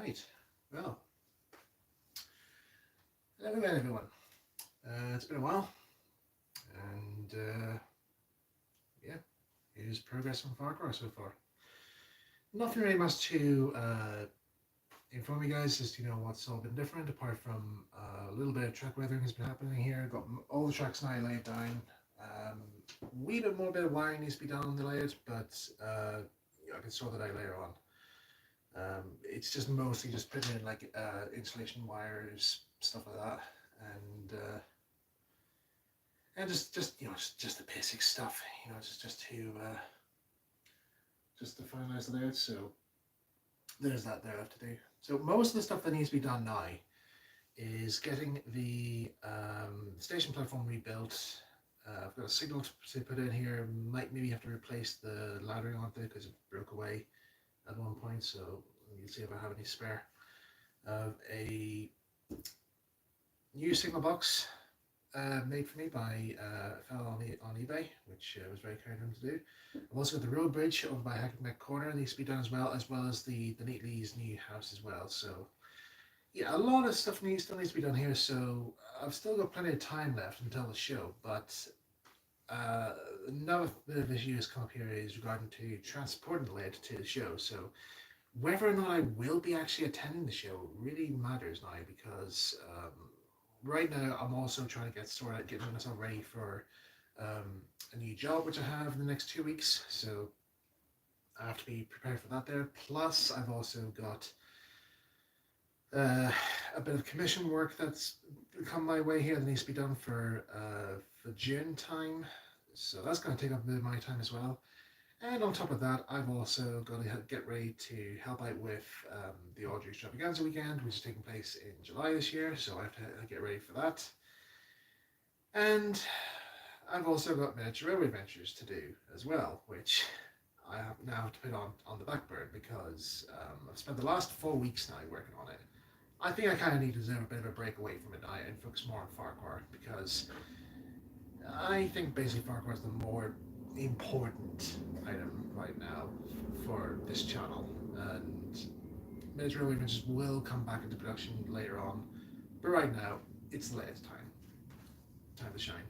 Right. Well, hello again, everyone. It's been a while, and yeah, here's progress from Ffarquhar so far. Nothing really much to inform you guys as to what's all been different, apart from a little bit of track weathering has been happening here. Got all the tracks now laid down. Wee bit more bit of wiring needs to be done on the layout, but I can sort that out later on. It's just mostly just putting in like insulation wires, stuff like that, and just the basic stuff, just to finalize the layout. So there's that there left to do. So most of the stuff that needs to be done now is getting the station platform rebuilt. I've got a signal to put in here. Might maybe have to replace the laddering on it because it broke away at one point, so you'll see if I have any spare. A new signal box made for me by a fellow on eBay, which was very kind of him to do. I've also got the road bridge over by Hackneck Corner needs to be done as well as the Neatly's new house as well. So yeah, a lot of stuff still needs to be done here. So I've still got plenty of time left until the show, but another bit of issue has come up here is regarding to transporting the lead to the show. So whether or not I will be actually attending the show really matters now, because right now I'm also trying to getting myself ready for a new job which I have in the next 2 weeks. So I have to be prepared for that there. Plus I've also got a bit of commission work that's come my way here that needs to be done for June time. So that's going to take up a bit of my time as well. And on top of that, I've also got to get ready to help out with the Audrey Extravaganza weekend, which is taking place in July this year. So I have to get ready for that. And I've also got miniature railway adventures to do as well, which I now have to put on the back burner because I've spent the last 4 weeks now working on it. I think I kind of need to deserve a bit of a break away from it now and focus more on Ffarquhar, because I think basically Ffarquhar is the more important item right now for this channel, and miniature railway adventures will come back into production later on, but right now it's the latest time to shine.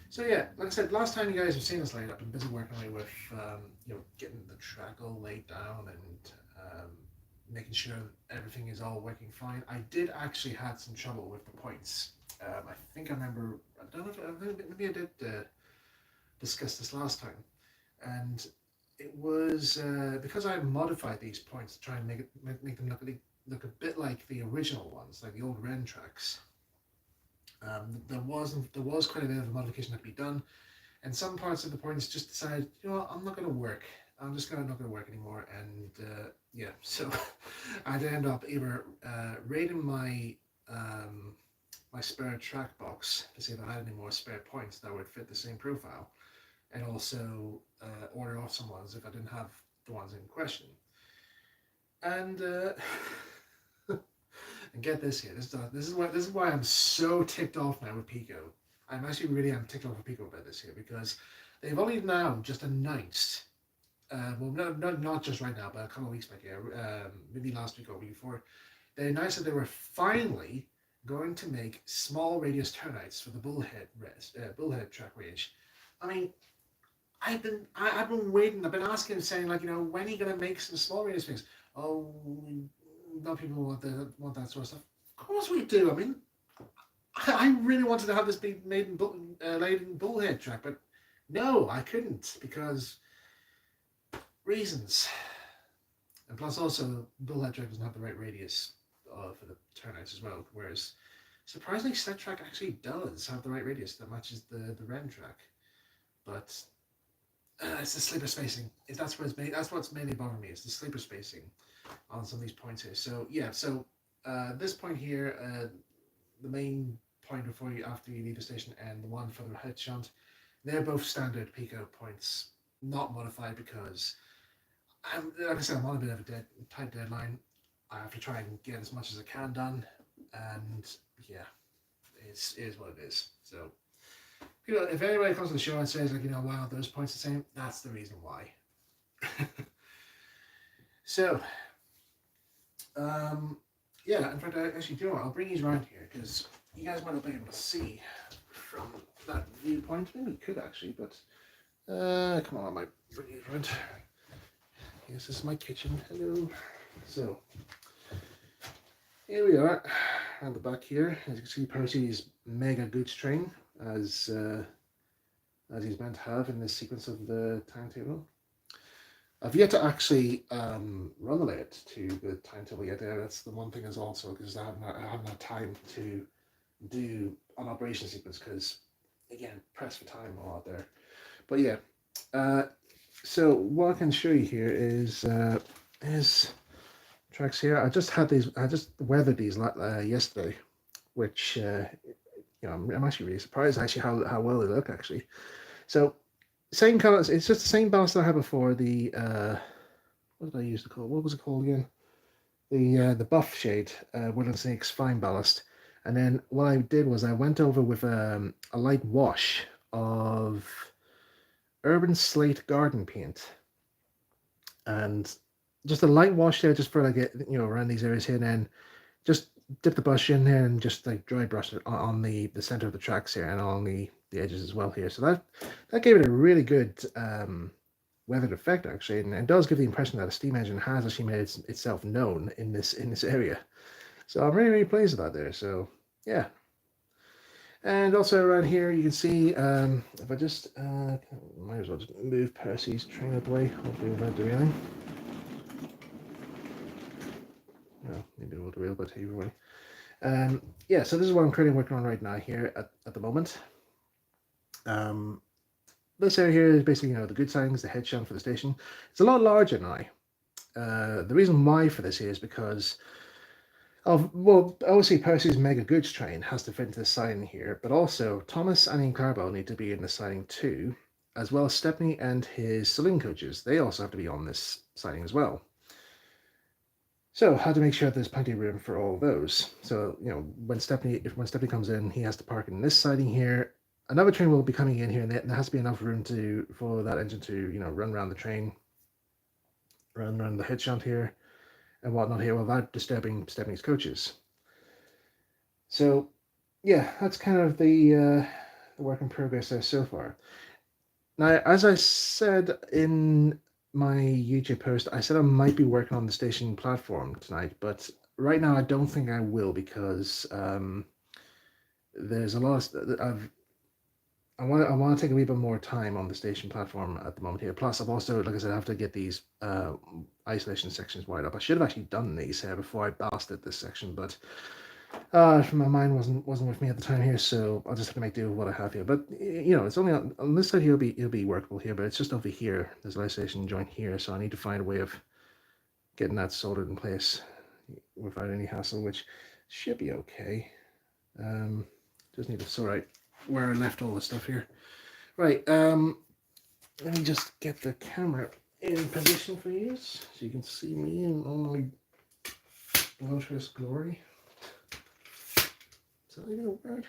So yeah, like I said, last time you guys have seen us laid up, I'm busy working away with getting the track all laid down and making sure everything is all working fine. I did actually had some trouble with the points. I think I remember, I don't know if maybe I did discuss this last time, and it was because I modified these points to try and make them look a bit like the original ones, like the old Ren tracks. There was quite a bit of a modification that had to be done, and some parts of the points just decided, I'm not going to work. I'm just not going to work anymore, and yeah, so I'd end up either raiding my my spare track box to see if I had any more spare points that would fit the same profile, and also order off some ones if I didn't have the ones in question. And and get this here, this is why I'm so ticked off now with Pico. I'm ticked off with Pico about this here, because they've only now just announced. Well, not just right now, but a couple of weeks back here, maybe last week or week before, they announced that they were finally going to make small radius turnouts for the Bullhead track range. I mean, I've been waiting. I've been asking, saying like, when are you going to make some small radius things? Oh, not people want that sort of stuff. Of course we do. I mean, I really wanted to have this be made laid in Bullhead track, but no, I couldn't because reasons. And plus also, Bullhead track doesn't have the right radius for the turnouts as well, whereas surprisingly Sled track actually does have the right radius that matches the Ren track. But it's the sleeper spacing. That's what's mainly bothering me, is the sleeper spacing on some of these points here. So yeah, so this point here, the main point after you leave the station, and the one for the head shunt, they're both standard Pico points, not modified, because like I said, I'm on a bit of a tight deadline. I have to try and get as much as I can done, and yeah, it is what it is. So, if anybody comes to the show and says like, why aren't those points the same? That's the reason why. So, Yeah, in fact, I actually do. I'll bring you around here because you guys might not be able to see from that viewpoint. Maybe we could actually, but come on, I might bring you around. Yes, this is my kitchen. Hello. So here we are, around the back here. As you can see, Percy's mega goods train, as he's meant to have in this sequence of the timetable. I've yet to actually run the layout to the timetable yet. That's the one thing is also because I haven't had time to do an operation sequence because, again, press for time a lot there. But yeah, so what I can show you here is tracks here. I just weathered these yesterday, which I'm actually really surprised actually how well they look actually. So same colors. It's just the same ballast that I had before. The what did I use to call? What was it called again? The buff shade Woodland Snake's fine ballast. And then what I did was I went over with a light wash of Urban Slate Garden Paint, and just a light wash there, just for like around these areas here, and then just dip the brush in there and just like dry brush it on the center of the tracks here and on the edges as well here. So that gave it a really good weathered effect actually, and it does give the impression that a steam engine has actually made itself known in this area. So I'm really pleased with that there. So yeah. And also around here you can see if I just might as well just move Percy's train out of the way, hopefully without doing anything. No, maybe we'll do a little bit either way. Yeah, so this is what I'm currently working on right now here at the moment. This area here is basically, the good signs, the head shunt for the station. It's a lot larger now. The reason why for this is because of, well, obviously Percy's mega goods train has to fit into the siding here, but also Thomas and Ian Carbo need to be in the siding too, as well as Stepney and his saloon coaches. They also have to be on this siding as well. So how to make sure there's plenty of room for all of those. So, when Stepney comes in, he has to park in this siding here. Another train will be coming in here, and there has to be enough room for that engine to, run around the train, run around the head shunt here, and whatnot here, without disturbing Stepney's coaches. So, yeah, that's kind of the work in progress there so far. Now, as I said in my YouTube post, I said I might be working on the station platform tonight, but right now I don't think I will because there's a lot of I want to take a wee bit more time on the station platform at the moment here. Plus, I've also, like I said, I have to get these isolation sections wired up. I should have actually done these before I blasted this section, but my mind wasn't with me at the time here, so I'll just have to make do with what I have here. But it's only on this side here. It'll be workable here, but it's just over here. There's an isolation joint here, so I need to find a way of getting that soldered in place without any hassle, which should be okay. Just need to sort out where I left all the stuff here. Right, let me just get the camera in position for you so you can see me in all my bloaterous glory. Is that even a word?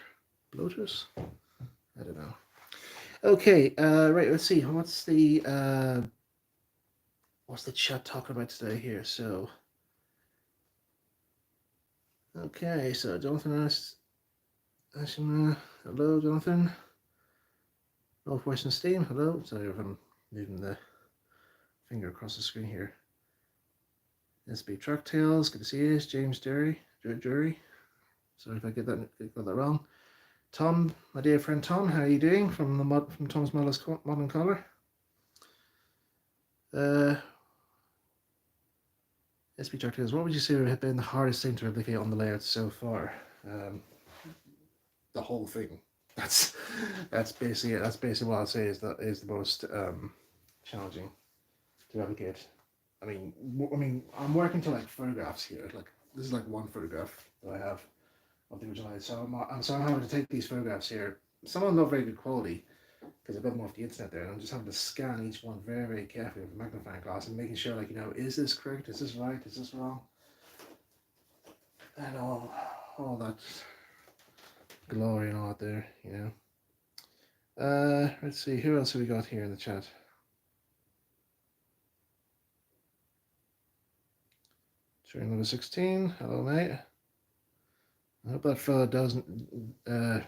Bloaterous? I don't know. Okay, right, let's see. What's the chat talking about today here? So, okay, so Jonathan asked, hello, Jonathan. Northwestern Steam, hello. Sorry if I'm moving the finger across the screen here. SB Truck Tales, good to see you. James Jury. Sorry if I got that wrong. Tom, my dear friend Tom, how are you doing? From Tom's Modern Collar. SB Truck Tales, what would you say would have been the hardest thing to replicate on the layout so far? The whole thing. That's basically it. That's basically what I'll say is the most challenging to replicate. I mean, I'm working to like photographs here. Like this is like one photograph that I have of the original. So I'm having to take these photographs here. Some of them not very good quality because I got them off the internet there, and I'm just having to scan each one very, very carefully with a magnifying glass and making sure, like, is this correct? Is this right? Is this wrong? And all that glory and all that there, let's see, who else have we got here in the chat? Train number 16. Hello, mate. I hope that fella doesn't. I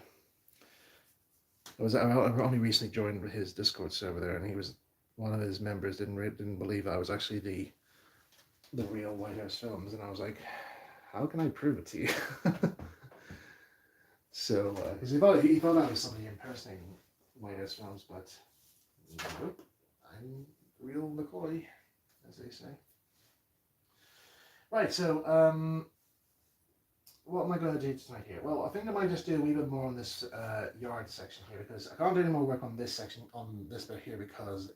only recently joined his Discord server there, and he was one of his members didn't believe I was actually the real White House Films, and I was like, how can I prove it to you? So, because he thought I was somebody impersonating White House Films, but nope, I'm real McCoy, as they say. Right, so what am I going to do tonight here? Well, I think I might just do a wee bit more on this yard section here, because I can't do any more work on this section, on this bit here, because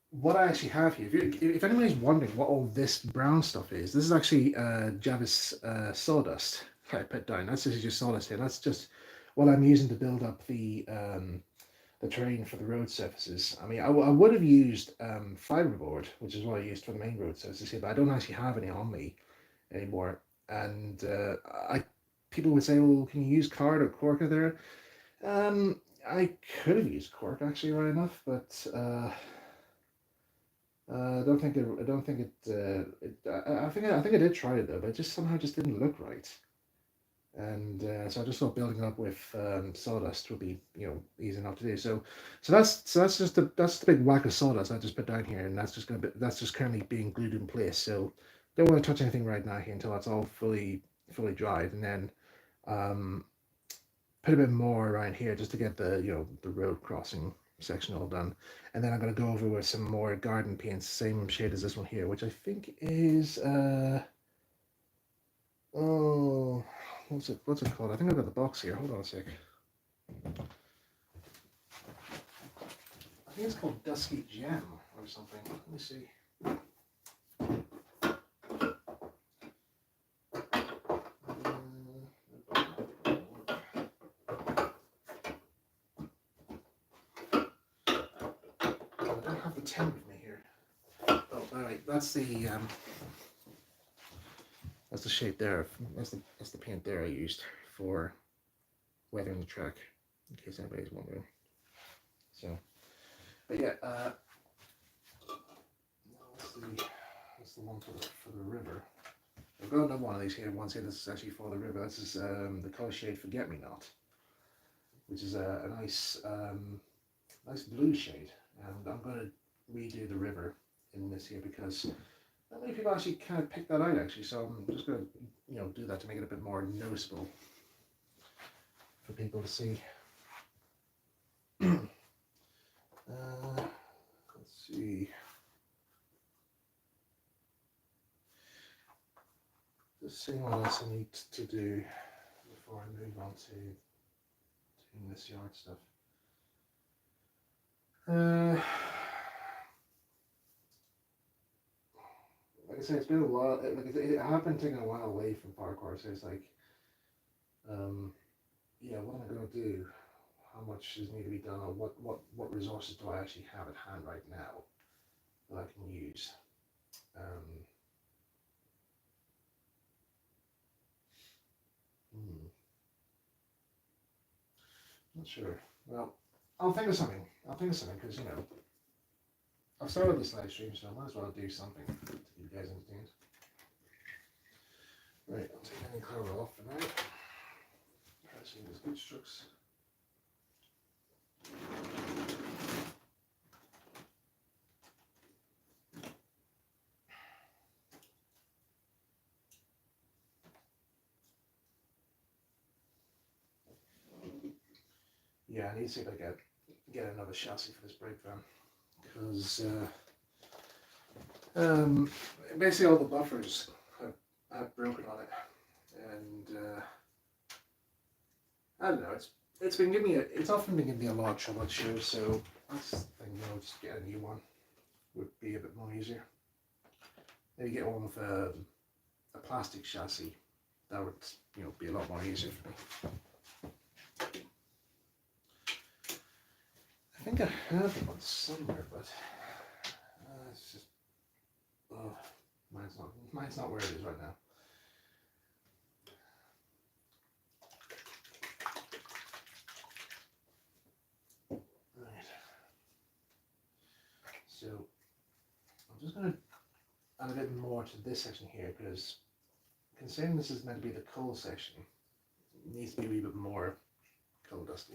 what I actually have here, if anybody's wondering what all this brown stuff is, this is actually Javis sawdust I put down. That's just sawdust here. That's just what I'm using to build up the terrain for the road surfaces. I mean, I would have used fiberboard, which is what I used for the main road surfaces here, but I don't actually have any on me anymore. And people would say, well, can you use card or cork there? I could have used cork actually, right enough, but I don't think it. I don't think it. I think I did try it though, but it just somehow just didn't look right. And so I just thought building up with sawdust would be, easy enough to do. So that's just the big whack of sawdust I just put down here, and that's just currently being glued in place. So don't want to touch anything right now here until that's all fully dried, and then put a bit more around here just to get the road crossing section all done. And then I'm going to go over with some more garden paints, same shade as this one here, which I think is oh, what's it called? I think I've got the box here. Hold on a sec. I think it's called Dusky Gem or something. Let me see. Tin with me here. Oh, all right. That's the shape there. That's the paint there I used for weathering the track, in case anybody's wondering. So, but yeah, that's the one for the river. I've got another one of these here. One's here. This is actually for the river. This is the color shade Forget Me Not, which is a nice nice blue shade, and I'm going to redo the river in this here because not many people actually kind of pick that out actually, so I'm just going to do that to make it a bit more noticeable for people to see. Let's see. Just seeing what else I need to do before I move on to doing this yard stuff. Like I said, it's been a while. I have been taking a while away from Ffarquhar, so it's like, what am I going to do? How much does need to be done, or what resources do I actually have at hand right now that I can use? Not sure. Well, I'll think of something. Because I've started this live stream, so I might as well do something to keep you guys entertained. Right, I'll take any colour off for now. Pressing these good strokes. Yeah, I need to see if I can get another chassis for this brake van, because basically all the buffers have broken on it, and I don't know. It's often been giving me a lot of trouble at shows, so that's the thing. Just get a new one would be a bit more easier. Maybe get one with a plastic chassis. That would be a lot more easier for me. I think I have one somewhere, but it's just mine's not where it is right now. Right. So I'm just gonna add a bit more to this section here, because considering this is meant to be the coal section, it needs to be a wee bit more coal dusty.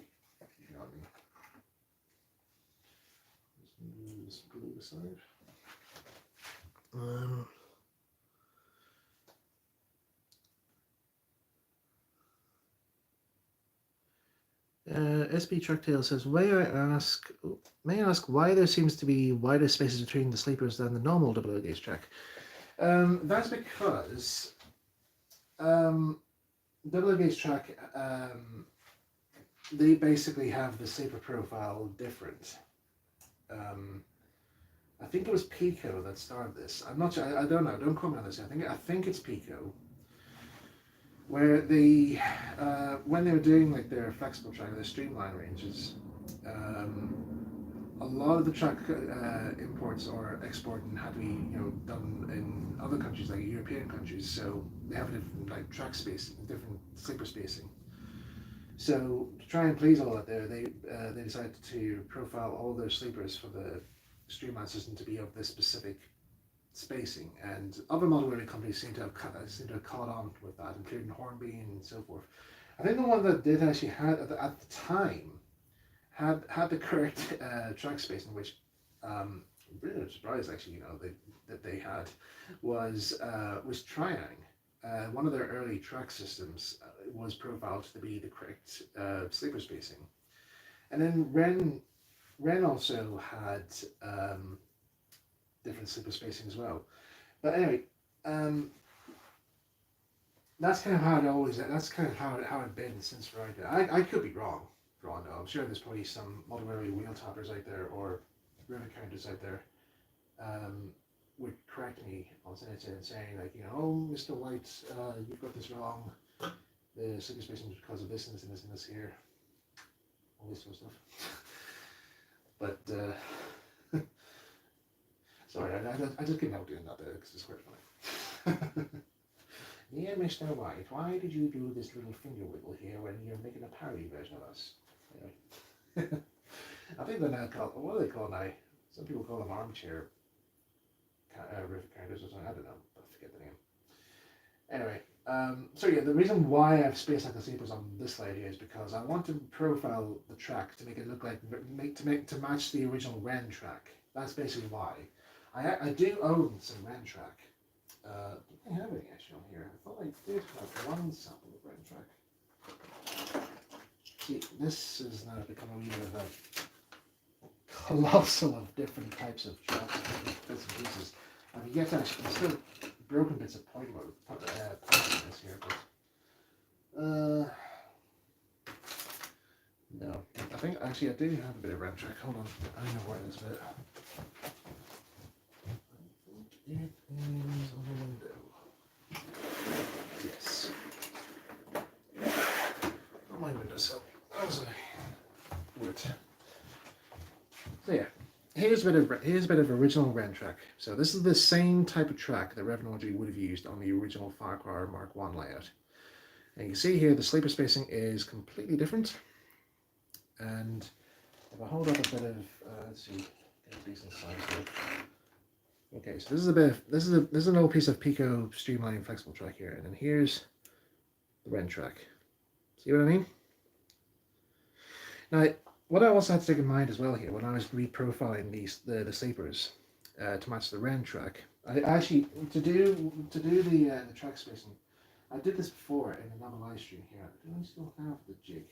You know what I mean? Just move this glue aside. SB Trucktail says, may I ask why there seems to be wider spaces between the sleepers than the normal double gauge track? That's because double gauge track, they basically have the sleeper profile different. I think it was Pico that started this. I'm not sure. I don't know. Don't quote me on this. I think it's Pico, where they when they were doing like their flexible track, their streamline ranges, a lot of the track imports or exporting had to be done in other countries, like European countries. So they have a different like track spacing, different sleeper spacing. So to try and please all that there, they decided to profile all their sleepers for the streamline system to be of this specific spacing, and other model railway companies seem to have caught on with that, including Hornby and so forth. I think the one that did actually had at the time had the correct track spacing, which I'm really surprised actually that they had was Triang. One of their early track systems was profiled to be the correct sleeper spacing, and then Ren also had different sleeper spacing as well. But anyway, that's kind of how it always. That's kind of how it's been since right there. I could be wrong. No, I'm sure there's probably some model railway wheel toppers out there or river counters out there would correct me on it and saying like, oh, Mr. White, you've got this wrong. The sleeper spacing is because of this and this and this and this here. All this sort of stuff. But sorry, I just couldn't help doing that there because it's quite funny. Yeah, Mr. White, why did you do this little finger wiggle here when you're making a parody version of us? Anyway. I think they're now called, what do they call now? Some people call them armchair riff counters or something, I don't know, but I forget the name. Anyway, so yeah, the reason why I've spaced out the sleepers on this slide here is because I want to profile the track to make it look like, to match the original Ren track. That's basically why. I do own some Ren track. Don't I have any actually on here? I thought I did have one sample of Ren track. See, this has now become a wee bit of a colossal of different types of tracks, bits and pieces. I've yet to actually, there's still broken bits of point in this here, but no. I think actually I do have a bit of Ren track. Hold on, I know where it is a bit. It is on the window. Yes. On my windowsill. That was a word. So yeah, here's a bit of original Ren track. So this is the same type of track that Renovation would have used on the original Ffarquhar Mark I layout. And you can see here the sleeper spacing is completely different. And if I hold up a bit of, let's see, get a decent size here. Okay, so this is an old piece of Pico streamlining flexible track here, and then here's the Ren track. See what I mean? Now, what I also had to take in mind as well here when I was reprofiling the sleepers to match the Ren track, I actually to do the track spacing, I did this before in another live stream here. Do I still have the jig?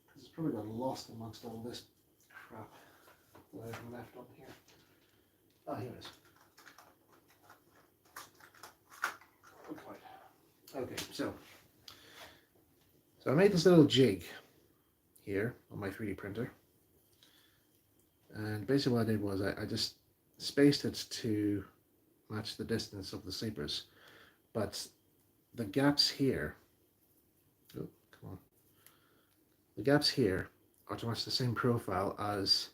Because it's probably got lost amongst all this crap that I've left on here. Oh, here it is. Okay, so I made this little jig here on my 3D printer, and basically what I did was I just spaced it to match the distance of the sleepers, but the gaps here, oh, come on, the gaps here are to match the same profile as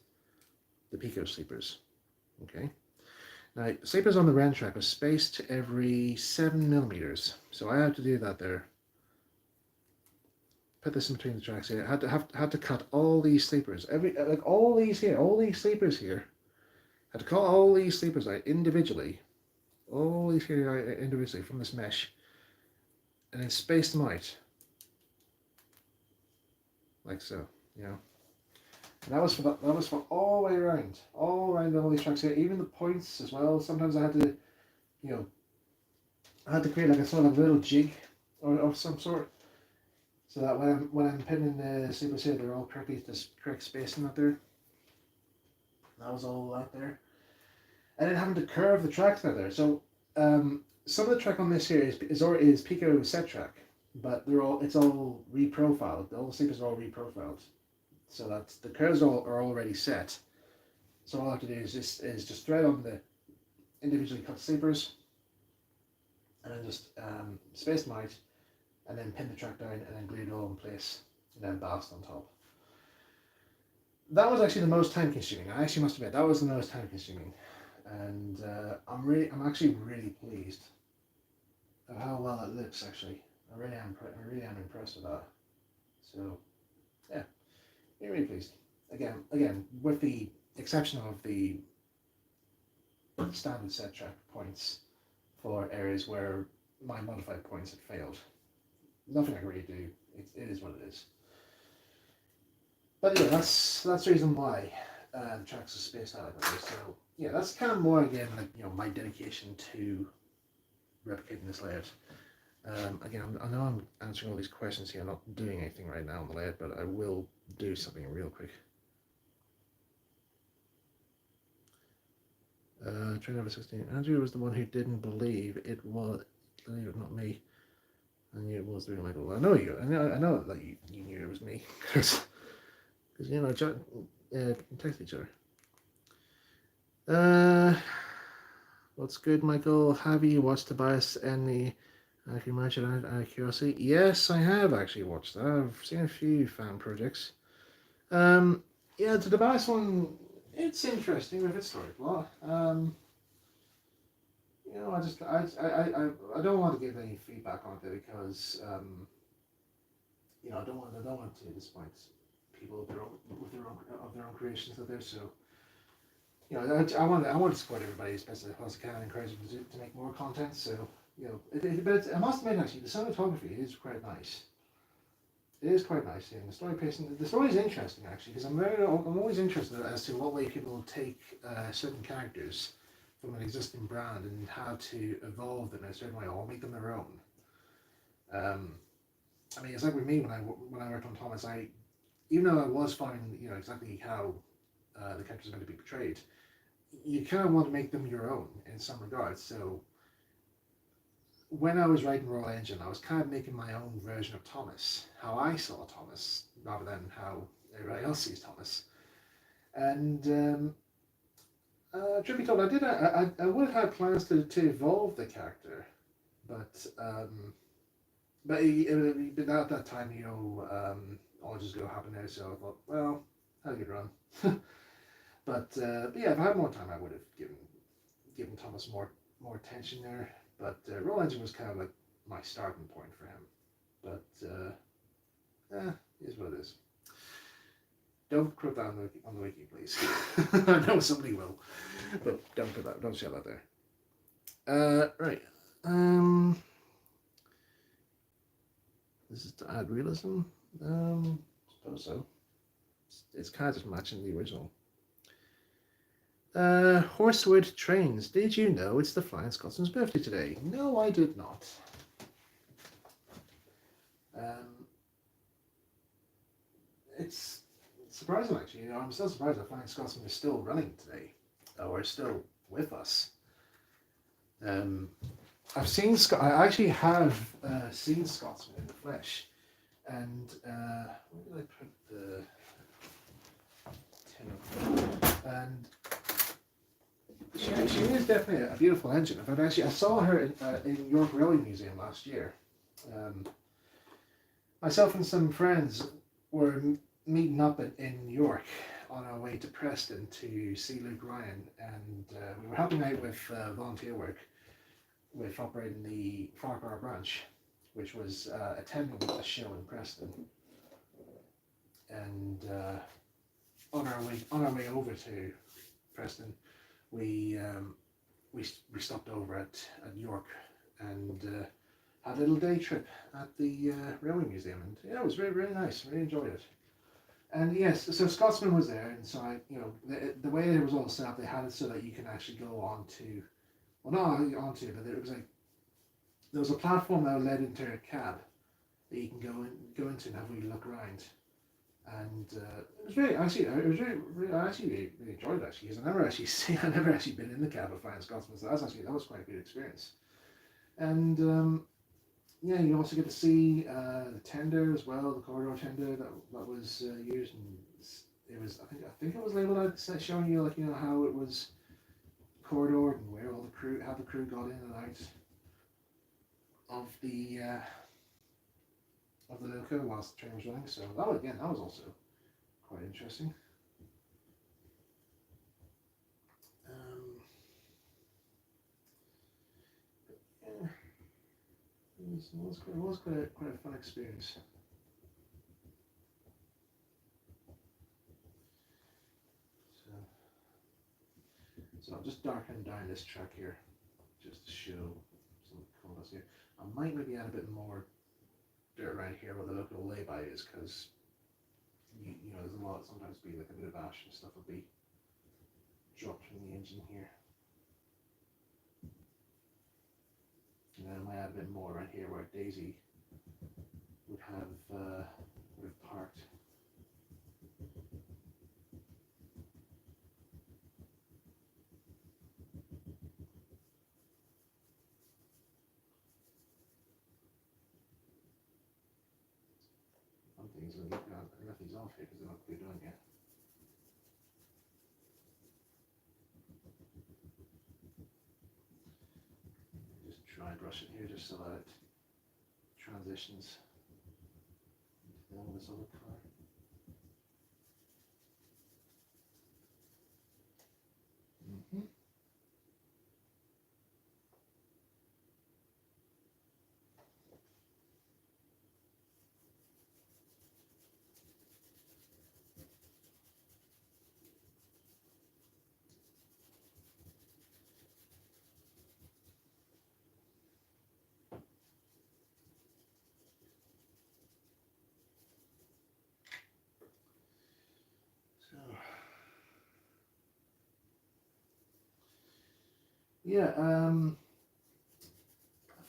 the Pico sleepers. Okay. Now, sleepers on the Ren track are spaced to every 7 millimeters, so I had to do that there. Put this in between the tracks here. I had to cut all these sleepers, all these sleepers here Had to cut all these sleepers out individually, all these individually from this mesh, and then space them out like so, you know. And that was for that was for all the way around, all around all these tracks here, even the points as well. Sometimes I had to, you know, I had to create like a sort of little jig or of some sort, so that when I'm pinning the sleepers here, they're all correctly this correct spacing out there. That was all out there, and then having to curve the tracks out there. So some of the track on this here is Pico set track, but it's all reprofiled. All the sleepers are all reprofiled, so that the curves are already set. So all I have to do is just thread on the individually cut sleepers, and then just space them out, and then pin the track down, and then glue it all in place, and then ballast on top. That was actually the most time consuming. I actually must admit that was the most time consuming, and I'm actually really pleased at how well it looks. Actually, I really am impressed with that. So, yeah, really pleased. Again, with the exception of the standard set track points for areas where my modified points had failed. Nothing I can really do. It is what it is. But yeah, that's the reason why the tracks are spaced out like that. So yeah, that's kind of more again like my dedication to replicating this layout. Again, I know I'm answering all these questions here. I'm not doing anything right now on the layout, but I will do something real quick. Train number 16. Andrew was the one who didn't believe it was. Not me. I knew it was doing Michael. I know that you knew it was me because text each other. What's good, Michael? Have you watched Tobias and the Merchant out of curiosity? Yes, I have actually watched that. I've seen a few fan projects. Yeah, the Tobias one, it's interesting with its story plot. I don't want to give any feedback on it because I don't want to disappoint people with their own creations out there. So I want to support everybody as best as I possibly can, and encourage them to make more content. So but I must admit actually the cinematography is quite nice. It is quite nice, and the story pacing. The story is interesting actually because I'm always interested as to what way people take certain characters from an existing brand and how to evolve them in a certain way or make them their own. I mean, it's like with me when I worked on Thomas. Even though I was following exactly how the characters are going to be portrayed, you kind of want to make them your own in some regards. So when I was writing Royal Engine, I was kind of making my own version of Thomas, how I saw Thomas, rather than how everybody else sees Thomas. And truth be told, I would have had plans to evolve the character, but at that time, all just go happen there. So I thought, well, had a good run. But yeah, if I had more time, I would have given Thomas more attention there. But Roll Engine was kind of like my starting point for him. But it is what it is. Don't put that on the wiki, please. I know somebody will, but don't share that there. Right. This is to add realism. Suppose so. It's kind of just matching the original. Horsewood Trains. Did you know it's the Flying Scotsman's birthday today? No, I did not. It's surprising actually. I'm still surprised that Flying Scotsman is still running today, or still with us. I've seen I actually have seen Scotsman in the flesh, and where did I put the tin? And she is definitely a beautiful engine. In fact, actually, I saw her in York Railway Museum last year. Myself and some friends were meeting up in York on our way to Preston to see Luke Ryan, and we were helping out with volunteer work with operating the Ffarquhar branch, which was attending a show in Preston. And on our way over to Preston, we we stopped over at York and had a little day trip at the Railway Museum, and yeah, it was really nice. Really enjoyed it. And yes, so Scotsman was there, and so the way it was all set up, they had it so that you can actually go on to, well, not onto, but it was like there was a platform that led into a cab that you can go into and have a wee look around. And it was really actually, it was I actually really enjoyed it actually, because I never actually been in the cab of Flying Scotsman, so that was quite a good experience. And yeah, you also get to see the tender as well, the corridor tender that was used, and it was I think it was labeled out showing you like how it was corridored and where all the crew how the crew got in and out of the loco whilst the train was running. So that was also quite interesting. Um, yeah, it was quite a fun experience. So, so I'll just darken down this track here just to show some colours here. I might maybe add a bit more dirt around here where the local lay-by is, because there's a lot, sometimes be like a bit of ash and stuff will be dropped from the engine here. And then I might add a bit more right here where Daisy would have parked. One thing is I left these off here because they're not quite done yet. Just dry brush it here just so that it transitions into this other colour. Mm-hmm. So yeah, I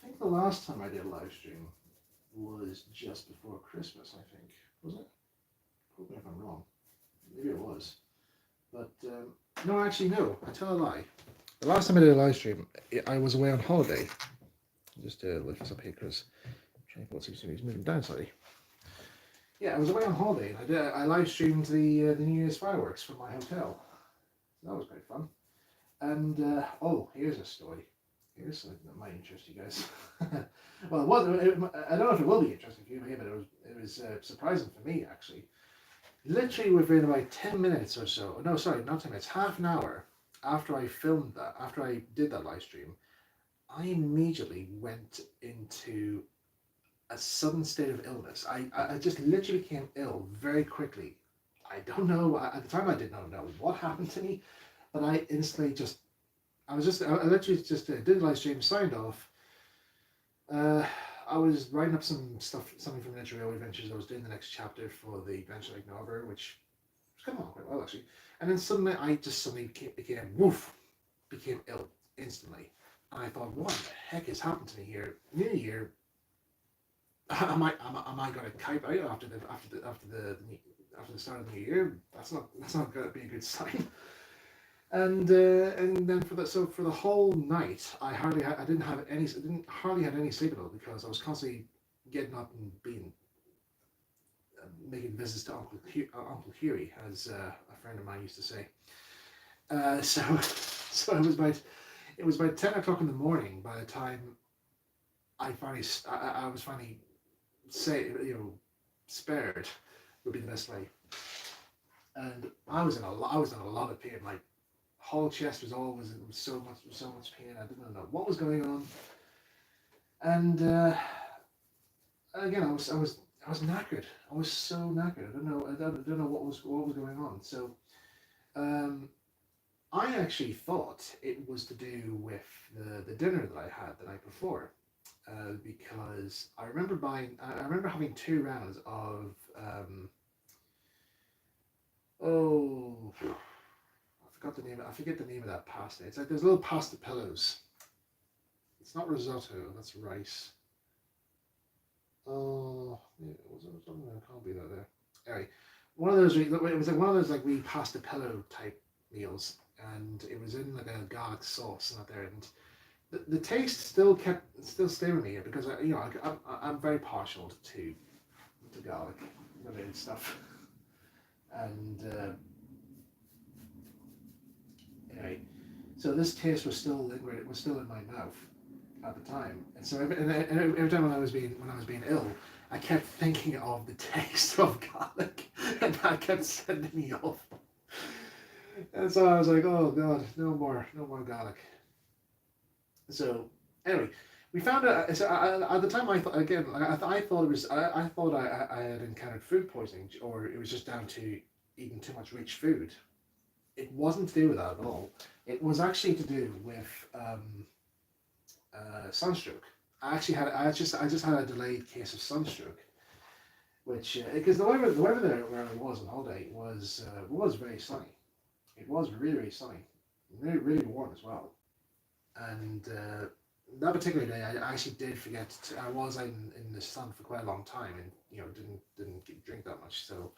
think the last time I did a live stream was just before Christmas. I think, was it? Hope me if I'm wrong. Maybe it was. But no, actually, no. I tell a lie. The last time I did a live stream, I was away on holiday. Just to lift this up here because I'm trying to put he's moving down slightly. Yeah, I was away on holiday. I live streamed the New Year's fireworks from my hotel. That was great fun. And here's a story. Here's something that might interest you guys. Well, it wasn't. I don't know if it will be interesting for you, but it was surprising for me actually. Literally within about 10 minutes or so. No, sorry, not 10 minutes. Half an hour after I filmed that, after I did that live stream, I immediately went into a sudden state of illness. I just literally became ill very quickly. I don't know. At the time, I did not know what happened to me, but I instantly just. I literally just did a live stream, signed off. I was writing up something from Ninja Railway Adventures. I was doing the next chapter for the Adventure Like Norbert, which was coming on quite well actually. And then suddenly, I just suddenly became ill instantly. And I thought, what the heck has happened to me here? New Year. Am I going to kite out after the start of the new year? That's not going to be a good sign. And then for the whole night, I didn't hardly had any sleep at all because I was constantly getting up and making visits to Uncle Huey, as a friend of mine used to say. So it was about 10 o'clock in the morning by the time I was finally spared would be the best way. And I was in a lot of pain. My whole chest was always in so much pain. I didn't know what was going on. And again, I was knackered. I was so knackered. I don't know what was going on. So I actually thought it was to do with the dinner that I had the night before, because I remember having 2 rounds of oh, I forget the name of that pasta. It's like there's little pasta pillows. It's not risotto. That's rice. Oh, yeah, was it something? I can't be that there. Anyway, one of those. It was like one of those like wee pasta pillow type meals, and it was in like a garlic sauce and that there, and the taste still stay with me because I'm very partial to garlic related stuff, and anyway, so this taste was still lingering. It was still in my mouth at the time, and so every time when I was being ill, I kept thinking of the taste of garlic, and that kept sending me off. And so I was like, oh god, no more garlic. So anyway, we found out. So at the time, I thought again, I thought it was. I thought I had encountered food poisoning, or it was just down to eating too much rich food. It wasn't to do with that at all. It was actually to do with sunstroke. I just had a delayed case of sunstroke, which because the weather there where I was on holiday was very sunny. It was really really sunny, really warm as well, and that particular day I actually did forget. I was in the sun for quite a long time, and didn't drink that much. So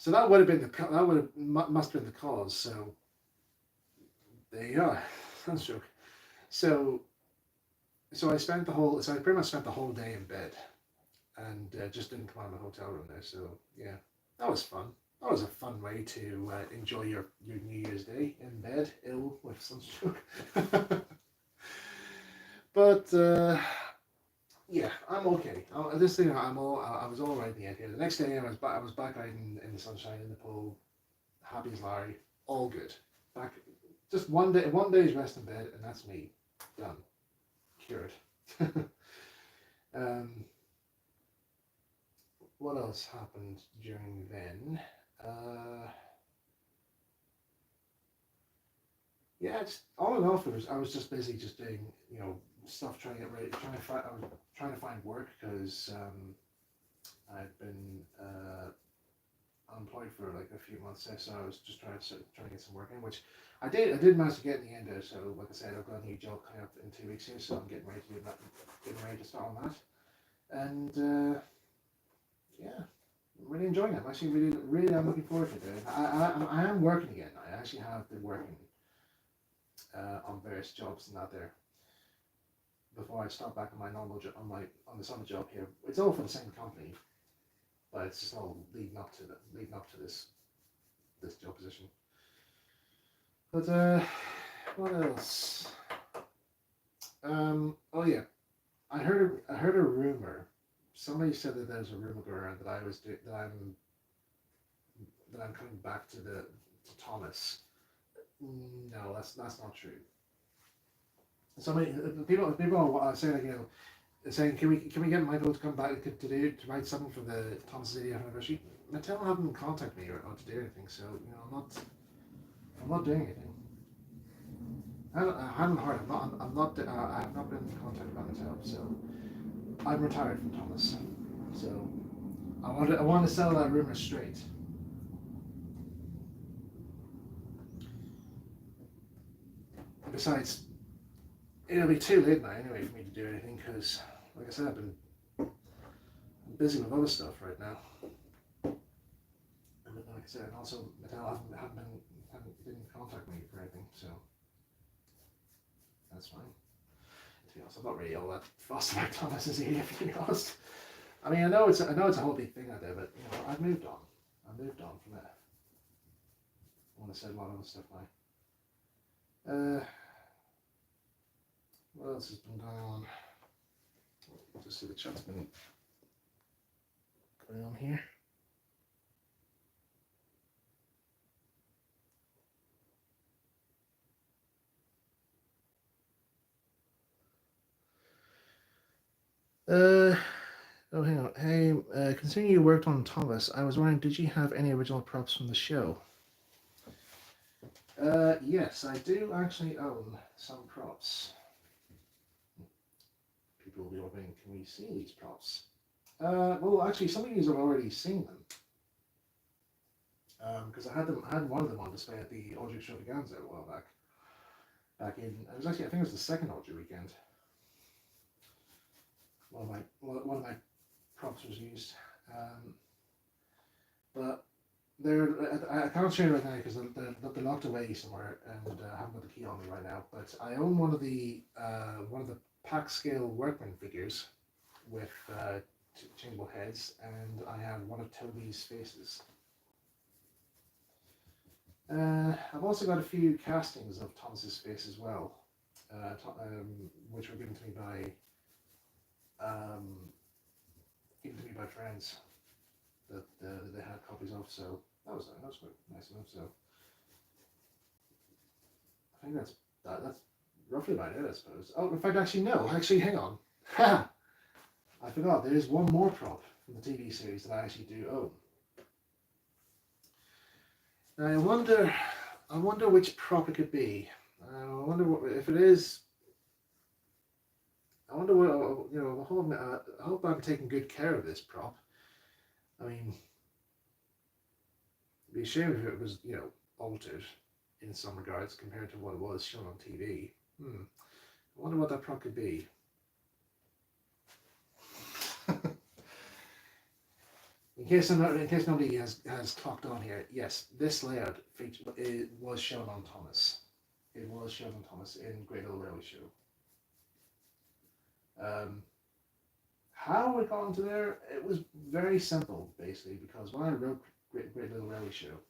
that would have been that would have must have been the cause. So there you go, sunstroke. So so I pretty much spent the whole day in bed, and just didn't come out of the hotel room there. So yeah, that was fun. That was a fun way to enjoy your New Year's Day in bed, ill with sunstroke. But yeah, I'm okay. This thing, I was all right in the end here. The next day, I was back out in the sunshine in the pool, happy as Larry, all good. Back, just one day's rest in bed, and that's me done, cured. um, what else happened during then? Yeah, it's all in all. I was just busy, just doing stuff, trying to get ready, I was trying to find work because I'd been unemployed for like a few months there, so I was just trying to get some work in, which I did. I did manage to get in the end there. So, like I said, I've got a new job coming up in 2 weeks here, so I'm getting ready to do that, getting ready to start on that, and yeah, I'm really enjoying it. I'm actually really, I'm looking forward to it. I am working again. I actually have been working on various jobs and that there before I start back on my normal job on the summer job here. It's all for the same company, but it's just all leading up to this job position. But what else? Oh yeah, I heard a rumor. Somebody said that there's a rumor going around that that I'm coming back to Thomas. No, that's not true. Somebody people are saying like, saying can we get Michael to come back to write something for the Thomas 80th anniversary. Mattel haven't contacted me or to do anything, so I'm not doing anything. I haven't heard. I have not been contacted by Mattel, so I'm retired from Thomas. So I want to settle that rumor straight. Besides, it'll be too late now anyway for me to do anything because, like I said, I've been busy with other stuff right now. And like I said, and also Mattel didn't contact me for anything, so that's fine. To be honest, I'm not really all that fussed about Thomas's area, to be honest. I mean, I know it's a whole big thing out there, but I've moved on. I moved on from that. I want to say a lot of other stuff now. What else has been going on? Just see the chat's been going on here. Oh, hang on. Hey, considering you worked on Thomas, I was wondering, did you have any original props from the show? Yes, I do actually own some props. People will be wondering, can we see these props? Well, actually, some of you have already seen them. Because I had one of them on display at the Audrey Extravaganza a while back. It was actually, I think it was the second Audrey weekend. One of my props was used. But I can't show you right now because they're locked away somewhere, and I haven't got the key on me right now. But I own one of the pack scale workman figures with changeable heads, and I have one of Toby's faces. I've also got a few castings of Thomas's face as well, which were given to me by friends that they had copies of. So that was quite nice enough. So I think that's roughly about it, I suppose. Oh, in fact, actually no. Actually, hang on. Ha! I forgot. There is one more prop from the TV series that I actually do own. Now, I wonder which prop it could be. I wonder if it is. I wonder what I hope I'm taking good care of this prop. I mean, it'd be a shame if it was altered in some regards compared to what it was shown on TV. I wonder what that prop could be. In case nobody has clocked on here, yes, this layout was shown on Thomas. It was shown on Thomas in Great Little Railway Show. How it got into there, it was very simple, basically, because when I wrote Great Little Railway Show,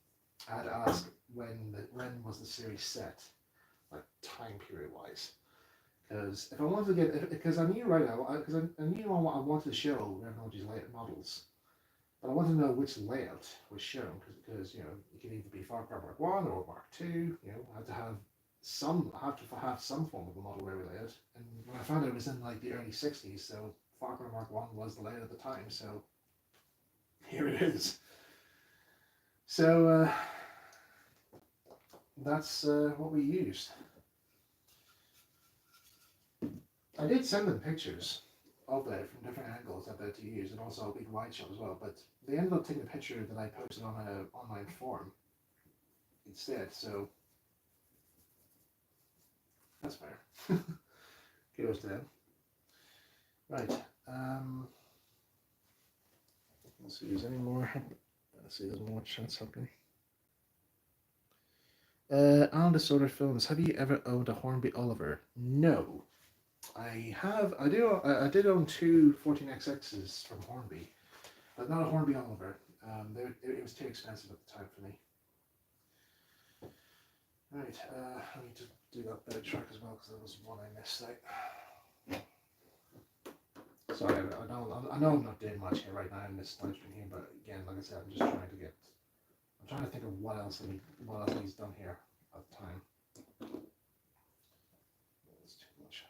I had to ask when was the series set, like time period wise. Because if I wanted to get, because I knew right now, because I knew I wanted to show Renovation layout models. But I wanted to know which layout was shown because it could either be Ffarquhar Mark 1 or Mark 2. I had to have some form of a model railway layout. And when I found out it was in like the early 60s, so Ffarquhar Mark 1 was the layout at the time. So here it is. So that's what we used. I did send them pictures of that from different angles that to use, and also a big wide shot as well. But they ended up taking a picture that I posted on an online forum instead. So that's fair. Kudos to them. Right. Let's see. Is any more? Let's see. There's more chance happening. On Disorder Films, have you ever owned a Hornby Oliver? No. I did own two 14XXs from Hornby, but not a Hornby Oliver. It was too expensive at the time for me. Right, I need to do that bed track as well because there was one I missed out. Sorry, I know I'm not doing much here right now in this live stream here, but again, like I said, I'm trying to think of what else he's done here at the time. It's too much.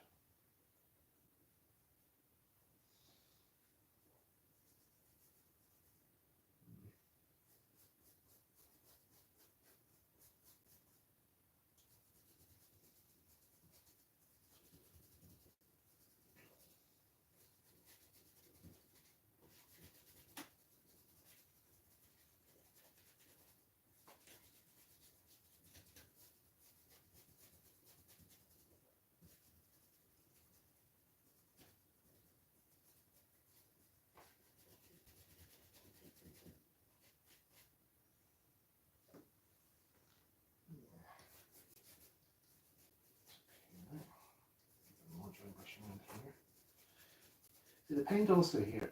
See, the paint also here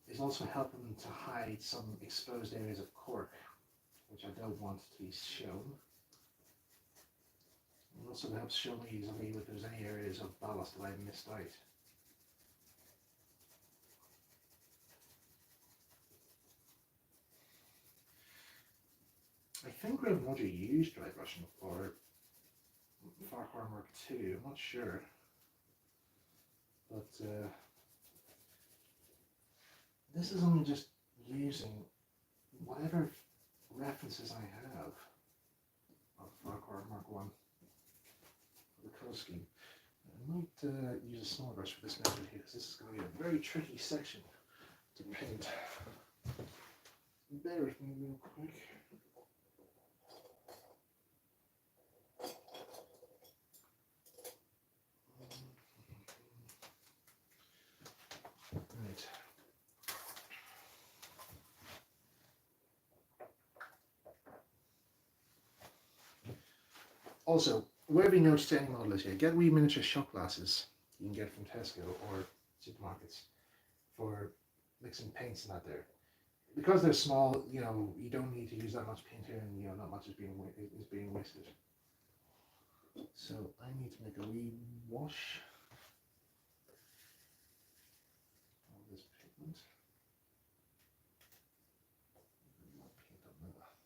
is also helping to hide some exposed areas of cork, which I don't want to be shown. It also helps show me easily if there's any areas of ballast that I missed out. I think Renovation used dry brushing for Ffarquhar Mark 2, I'm not sure. But this is only just using whatever references I have of Ffarquhar Mark 1 for the colour scheme. I might use a small brush for this method here because this is going to be a very tricky section to paint. Bear with me real quick. Right. Also, wherever you notice any model is here, get wee miniature shot glasses you can get from Tesco or supermarkets for mixing paints and that there. Because they're small, you know, you don't need to use that much paint here, and you know, not much is being wasted. So I need to make a wee wash of this pigment. Paint on that.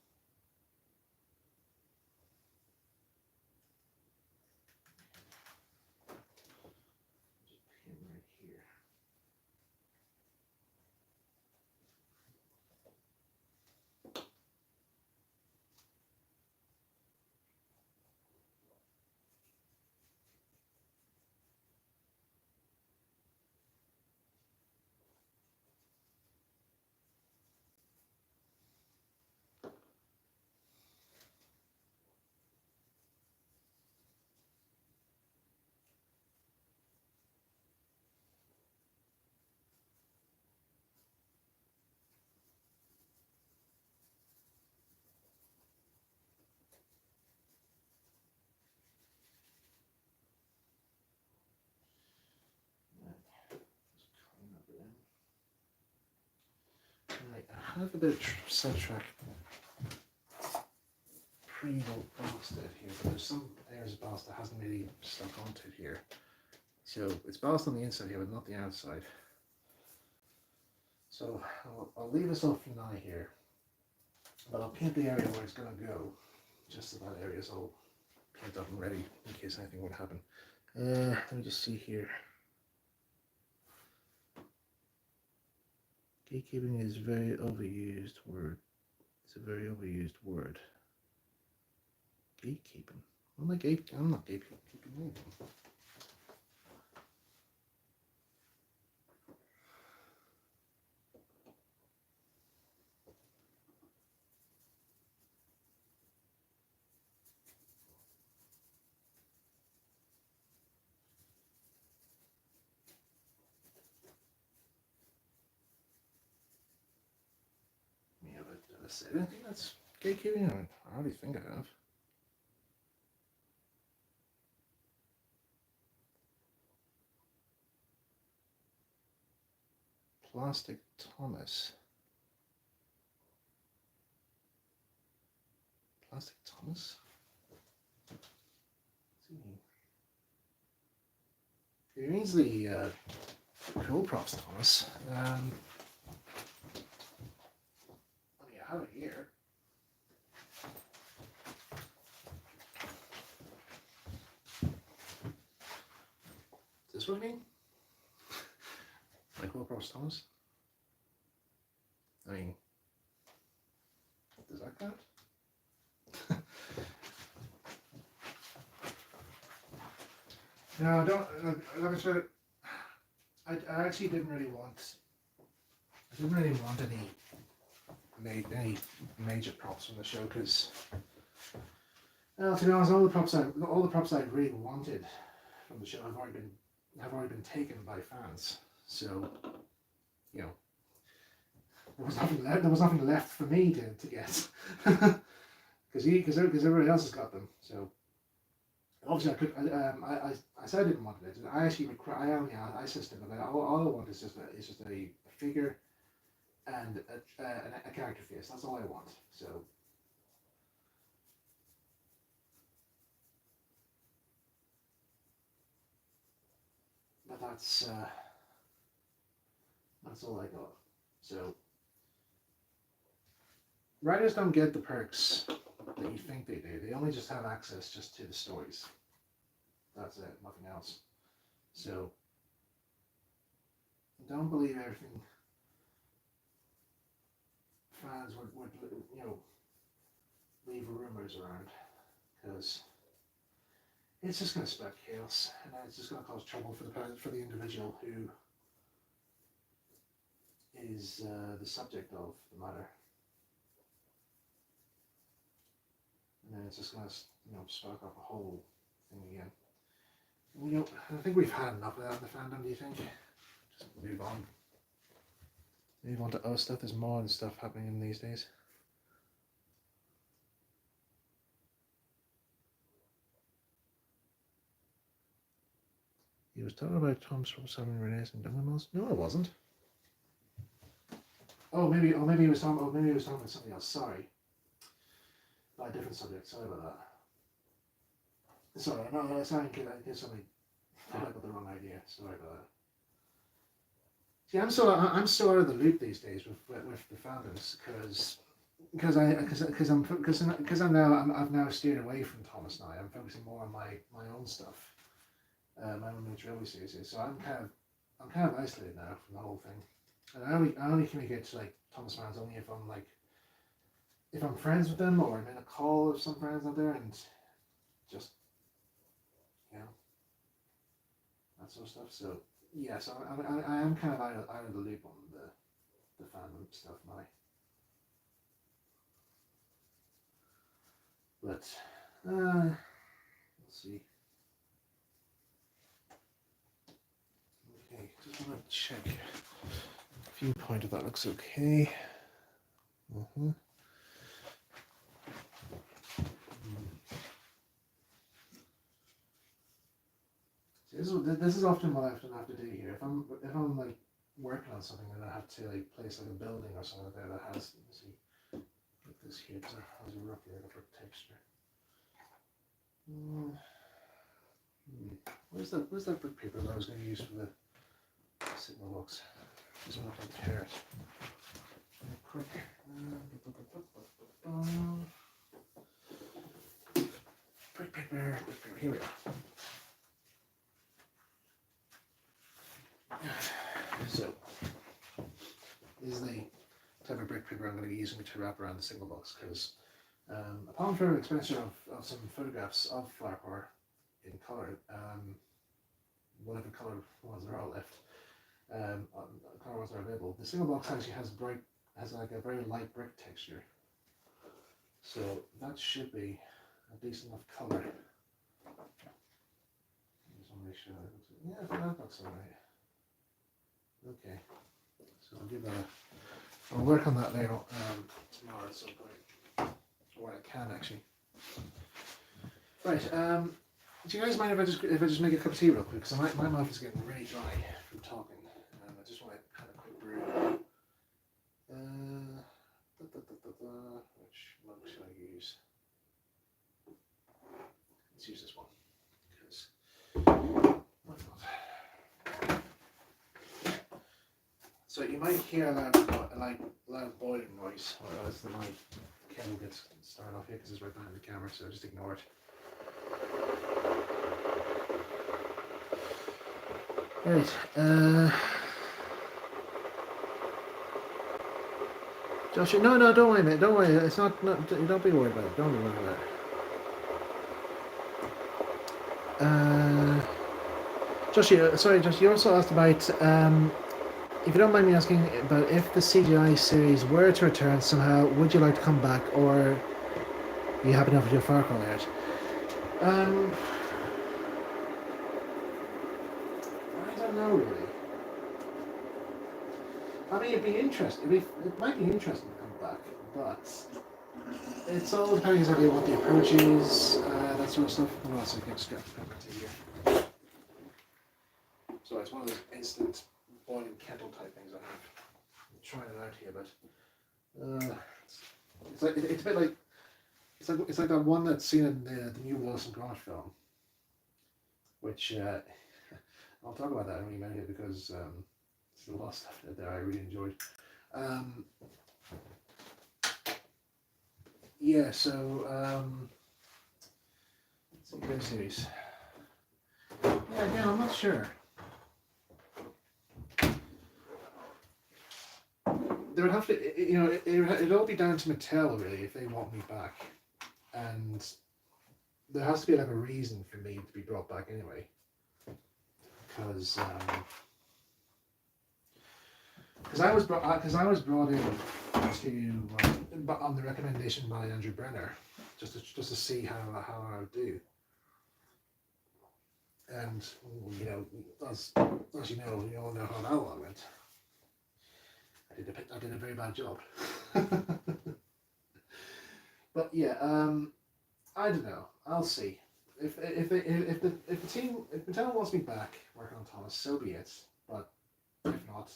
Just paint right here. Right, I have a bit of sidetrack pre-ballast here, but there's some areas of ballast that hasn't really stuck onto it here. So it's ballast on the inside here, but not the outside. So I'll leave this off for now here, but I'll paint the area where it's going to go, just so that area is all painted up and ready in case anything would happen. Let me just see here. Gatekeeping is a very overused word. It's a very overused word. Gatekeeping. I'm not gatekeeping anything. Yeah, but did I say anything that's gatekeeping? I already think I have. Plastic Thomas. Plastic Thomas? He means the cool props Thomas. I mean, I have it here. Is this what I mean? Like cool props Thomas? I mean, does that count? No, don't. Like I said, I actually didn't really want. I didn't really want any major props from the show because, well, to be honest, all the props I really wanted from the show have already been taken by fans. So, you know, there was nothing left for me to get because everybody else has got them. So. Obviously, I said I didn't want it. I actually I said to them, all I want is just a figure and a character face. That's all I want. So, but that's all I got. So, writers don't get the perks that you think they do. They only just have access just to the stories. That's it, nothing else. So don't believe everything fans would leave rumors around, because it's just going to spread chaos, and it's just going to cause trouble for the individual who is the subject of the matter, and then it's just going to spark up a whole thing again. I think we've had enough of that in the fandom. Do you think? Just move on. Move on to other stuff. There's more stuff happening in these days. He was talking about Tom's from Southern Renovation Dunganos. No, it wasn't. Maybe he was talking about something else. Sorry. About a different subject. Sorry about that. Sorry, no, sorry in case somebody thought I got the wrong idea. Sorry about that. See, I'm so out of the loop these days with the fandoms because I've now steered away from Thomas now. I'm focusing more on my own stuff. My own Trilogy series, so I'm kind of isolated now from the whole thing, and I only communicate to like Thomas fans only if I'm friends with them or I'm in a call with some friends out there, and just that sort of stuff. So yeah, so I am kind of out of the loop on the fandom stuff now, but let's see. Just want to check a viewpoint if that looks okay. This is often what I often have to do here. If I'm like working on something and I have to like place like a building or something like that has, let's see, like this here, because it has a roughly like a brick texture. Where's that brick paper that I was going to use for the signal box? Just want to compare it quick. Brick paper, here we are. So, this is the type of brick paper I'm going to be using to wrap around the signal box, because upon further expenditure of some photographs of Ffarquhar in colour, whatever colour ones are all left, colour ones are available, the signal box actually has like a very light brick texture, so that should be a decent enough colour. I just want to make sure that looks, yeah, that looks alright. Okay, so I'll give that I'll work on that later tomorrow at some point, or I can actually. Right, do you guys mind if I just make a cup of tea real quick, because my mouth is getting really dry from talking, and I just want to have a quick brew. Which mug should I use? Let's use this one, because why not? So you might hear a loud boiling noise, or else my kettle gets started off here because it's right behind the camera, so just ignore it. Right, Josh, no, don't worry, mate, don't worry, it's not, don't be worried about it, don't be worried about it. Josh, you also asked about, if you don't mind me asking, about if the CGI series were to return somehow, would you like to come back, or are you happy enough with your Ffarquhar layout? I don't know really. I mean, it'd be interesting. It might be interesting to come back, but it's all depending on what the approach is, that sort of stuff. And also, you can just get the pepper tea here. So it's one of those instant boiling kettle type things I have. I'm trying it out here, but it's a bit like it's like that one that's seen in the new Wallace and Gromit film, which I'll talk about that in a minute because there's a lot of stuff there I really enjoyed. Yeah, so let's see the series. Yeah, again, I'm not sure. There would have to, it'd all be down to Mattel really if they want me back, and there has to be like a reason for me to be brought back anyway, because I was brought in to on the recommendation by Andrew Brenner, just to see how I would do, and you know, as you all know how that one went. I did a very bad job. But yeah, I don't know. I'll see. If the talent wants me back working on Thomas, so be it. But if not,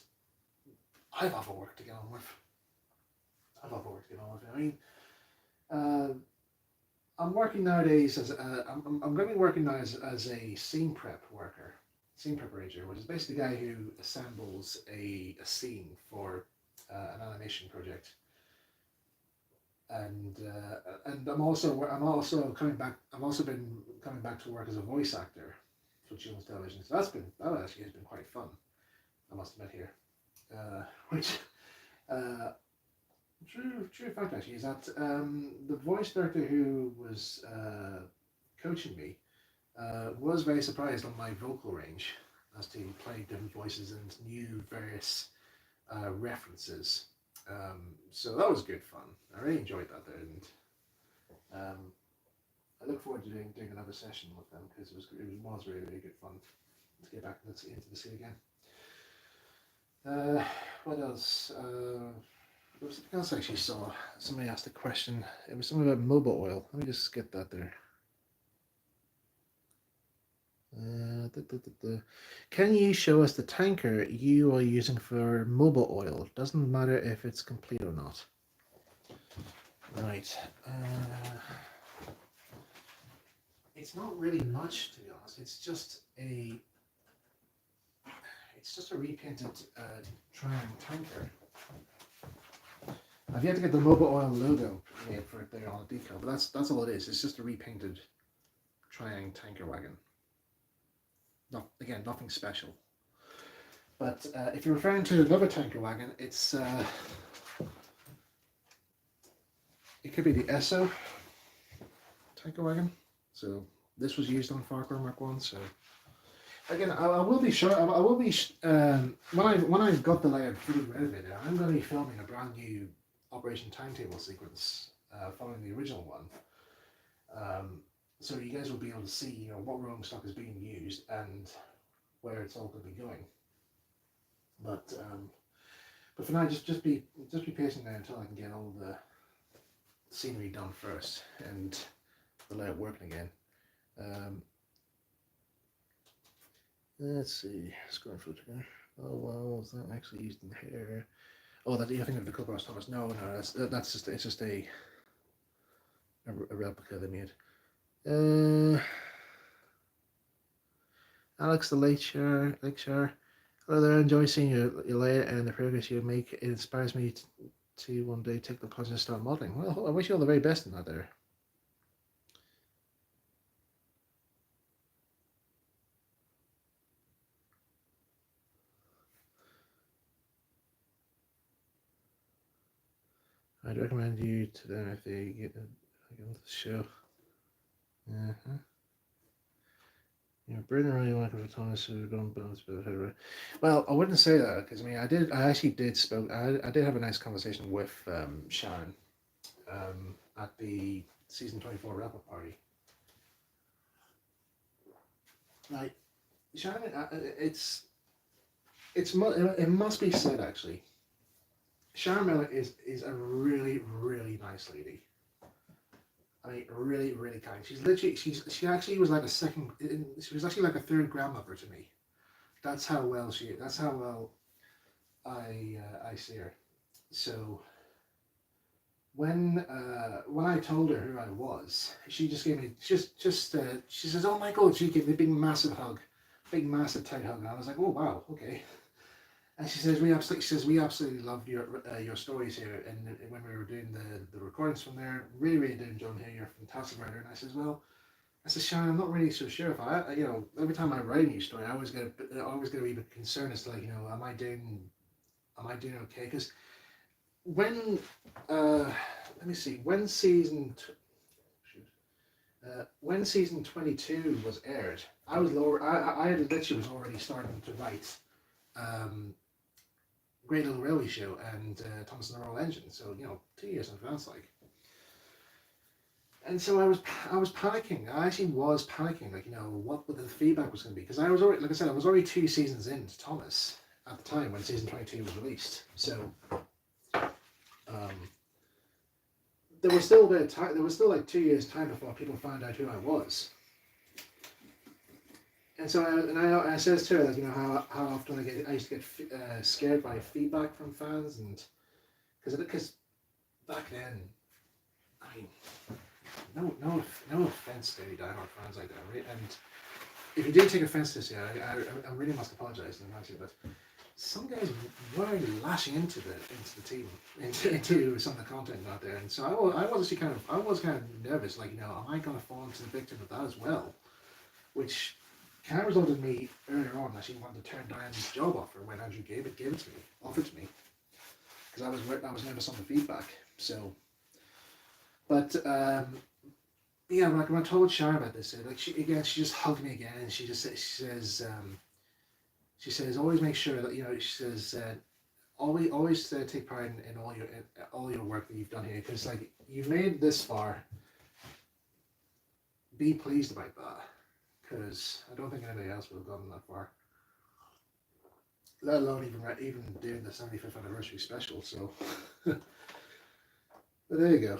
I've other work to get on with. I mean, uh, I'm working nowadays as I'm going to be working now as a scene preparator, which is basically the guy who assembles a scene for an animation project. And I'm also coming back. I've also been coming back to work as a voice actor for children's television. So that actually has been quite fun. I must admit here, which true fact actually is that the voice director who was coaching me was very surprised on my vocal range as to play different voices and knew various references. So that was good fun. I really enjoyed that there, and I look forward to doing another session with them because it was really good fun to get back into the scene again. What else? There was something else I actually saw. Somebody asked a question. It was something about mobile oil. Let me just get that there. Can you show us the tanker you are using for mobile oil? Doesn't matter if it's complete or not. Right. It's not really much, to be honest. It's just a repainted Triumph tanker. I've yet to get the mobile oil logo made for it there on the decal, but that's all it is. It's just a repainted Triumph tanker wagon. Again, nothing special. But if you're referring to another tanker wagon, it could be the Esso tanker wagon. So this was used on Ffarquhar Mark 1. So again, I will be sure. I will be when I've got the layout fully renovated. I'm going to be filming a brand new Operation Timetable sequence following the original one. So you guys will be able to see, what rolling stock is being used and where it's all going to be going. But for now, just be patient there until I can get all the scenery done first and the layout working again. Let's see, scrolling through here. Oh well, is that actually used in here? Oh, that you think of the Cookhouse Thomas? No, that's just a replica they made. Alex the Lakeshire. Hello there, enjoy seeing you later and the progress you make. It inspires me to one day take the plunge and start modelling. Well, I wish you all the very best in that there. I'd recommend you to them if they get on the show. Britain really wanted for Thomas, so we're going to balance a bit. Well, I wouldn't say that because I did have a nice conversation with Sharon at the season 24 wrap-up party. Like Sharon, it must be said actually. Sharon Miller is a really nice lady. I mean, really kind. She actually was like she was actually like a third grandmother to me. That's how well I see her. So when I told her who I was, she just gave me she says, "Oh my God!" She gave me a big massive tight hug, and I was like, "Oh wow, okay." And she says, "We absolutely loved your stories here, and when we were doing the recordings from there, really did enjoy hearing. You're a fantastic writer." And I says, "Well," I said, "Sharon, I'm not really so sure if every time I write a new story, I always get a wee bit concerned as to am I doing okay? Because when let me see, when season When season 22 was aired, I was lower. I had literally was already starting to write Great Little Railway Show and Thomas and the Royal Engine. So 2 years in advance, like. And so I was panicking. I actually was panicking, like what the feedback was going to be, because I was already, like I said, I was already 2 seasons into Thomas at the time when season 22 was released. So um, there was still a bit of time. There was still like 2 years time before people found out who I was. And so I says to her, like how often I used to get scared by feedback from fans, and because back then, I mean, no offense to any diehard fans like that, right? And if you do take offense to this, yeah, I really must apologise in advance, but some guys were lashing into the team, into some of the content out there, and so I was actually kind of nervous, like am I going to fall into the victim of that as well, which kind of resulted in me earlier on actually wanting to turn down this job offer when Andrew offered to me, because I was nervous on the feedback. So, but yeah, like when I told Sharon about this, like she just hugged me again, and she says always make sure that she says always take pride in all your work that you've done here, because like you've made this far. Be pleased about that, because I don't think anybody else would have gotten that far, let alone even doing the 75th anniversary special. So, but there you go.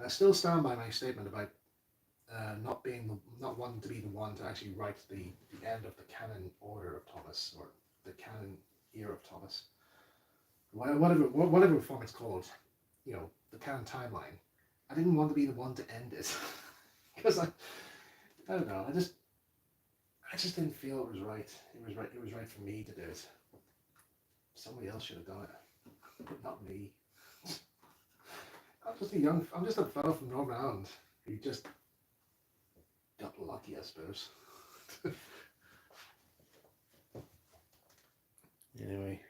I still stand by my statement about not wanting to be the one to actually write the end of the canon order of Thomas, or the canon era of Thomas, whatever form it's called, the canon timeline. I didn't want to be the one to end it, because I don't know. I just didn't feel it was right. It was right for me to do it. Somebody else should have done it, but not me. I'm just a fellow from Northern Ireland who just got lucky, I suppose. Anyway.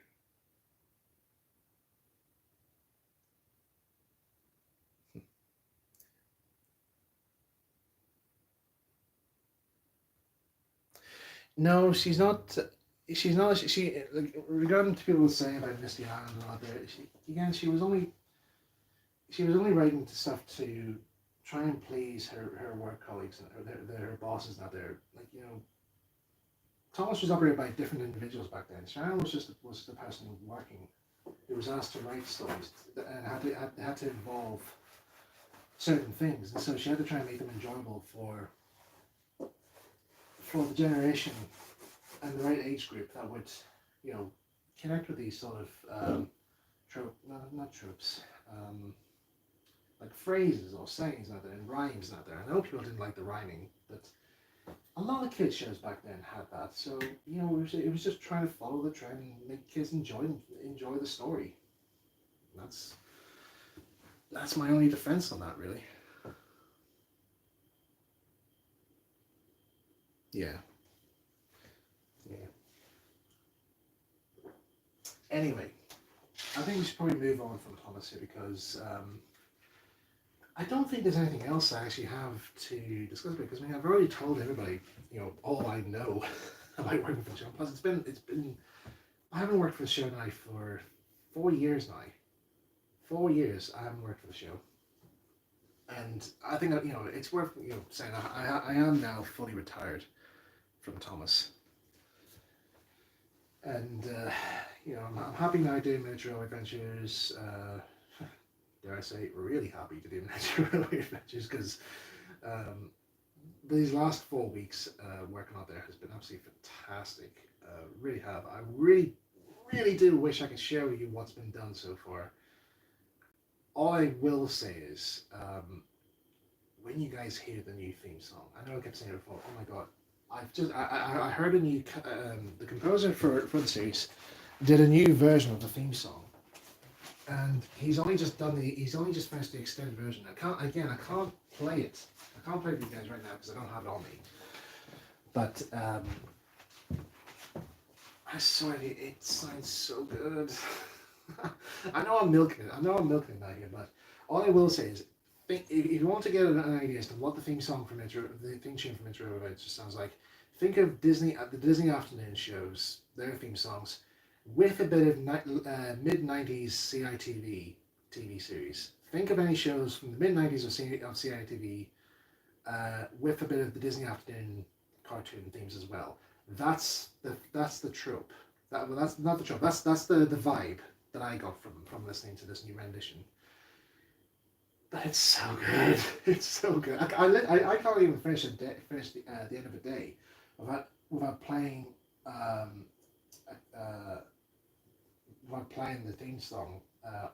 No, she's not. She's not. She like, regarding to people saying about Misty Island and all that. She was only writing stuff to try and please her work colleagues and her bosses out there. Like Thomas was operated by different individuals back then. Sharon was the person working, who was asked to write stories and had to involve certain things, and so she had to try and make them enjoyable for the generation and the right age group that would connect with these sort of not tropes. Like phrases or sayings out there and rhymes out there. I know people didn't like the rhyming, but a lot of kids shows back then had that. So it was just trying to follow the trend and make kids enjoy the story. That's my only defense on that, really. Yeah. Anyway, I think we should probably move on from Thomas here, because I don't think there's anything else I actually have to discuss, because I've already told everybody, all I know about working for the show. Plus, it's been I haven't worked for the show now for 4 years now. 4 years I haven't worked for the show, and I think that it's worth saying I am now fully retired from Thomas, and I'm happy now doing miniature railway adventures. Dare I say, really happy to do miniature railway adventures, because these last 4 weeks working out there has been absolutely fantastic. Really have. I really do wish I could share with you what's been done so far. All I will say is, when you guys hear the new theme song, I know I kept saying it before. Oh my god, I heard a new the composer for the series did a new version of the theme song, and he's only just finished the extended version. I can't play it. I can't play it with you guys right now because I don't have it on me. But I swear it sounds so good. I know I'm milking it. I know I'm milking it out here, but all I will say is, if you want to get an idea as to what the theme song from the theme tune from Renovation sounds like, think of Disney the Disney afternoon shows, their theme songs, with a bit of mid '90s CITV TV series. Think of any shows from the mid '90s of CITV with a bit of the Disney afternoon cartoon themes as well. That's the trope. That's not the trope. That's the vibe that I got from listening to this new rendition. But it's so good. It's so good. I can't even finish the end of a day without playing uh, without playing the theme song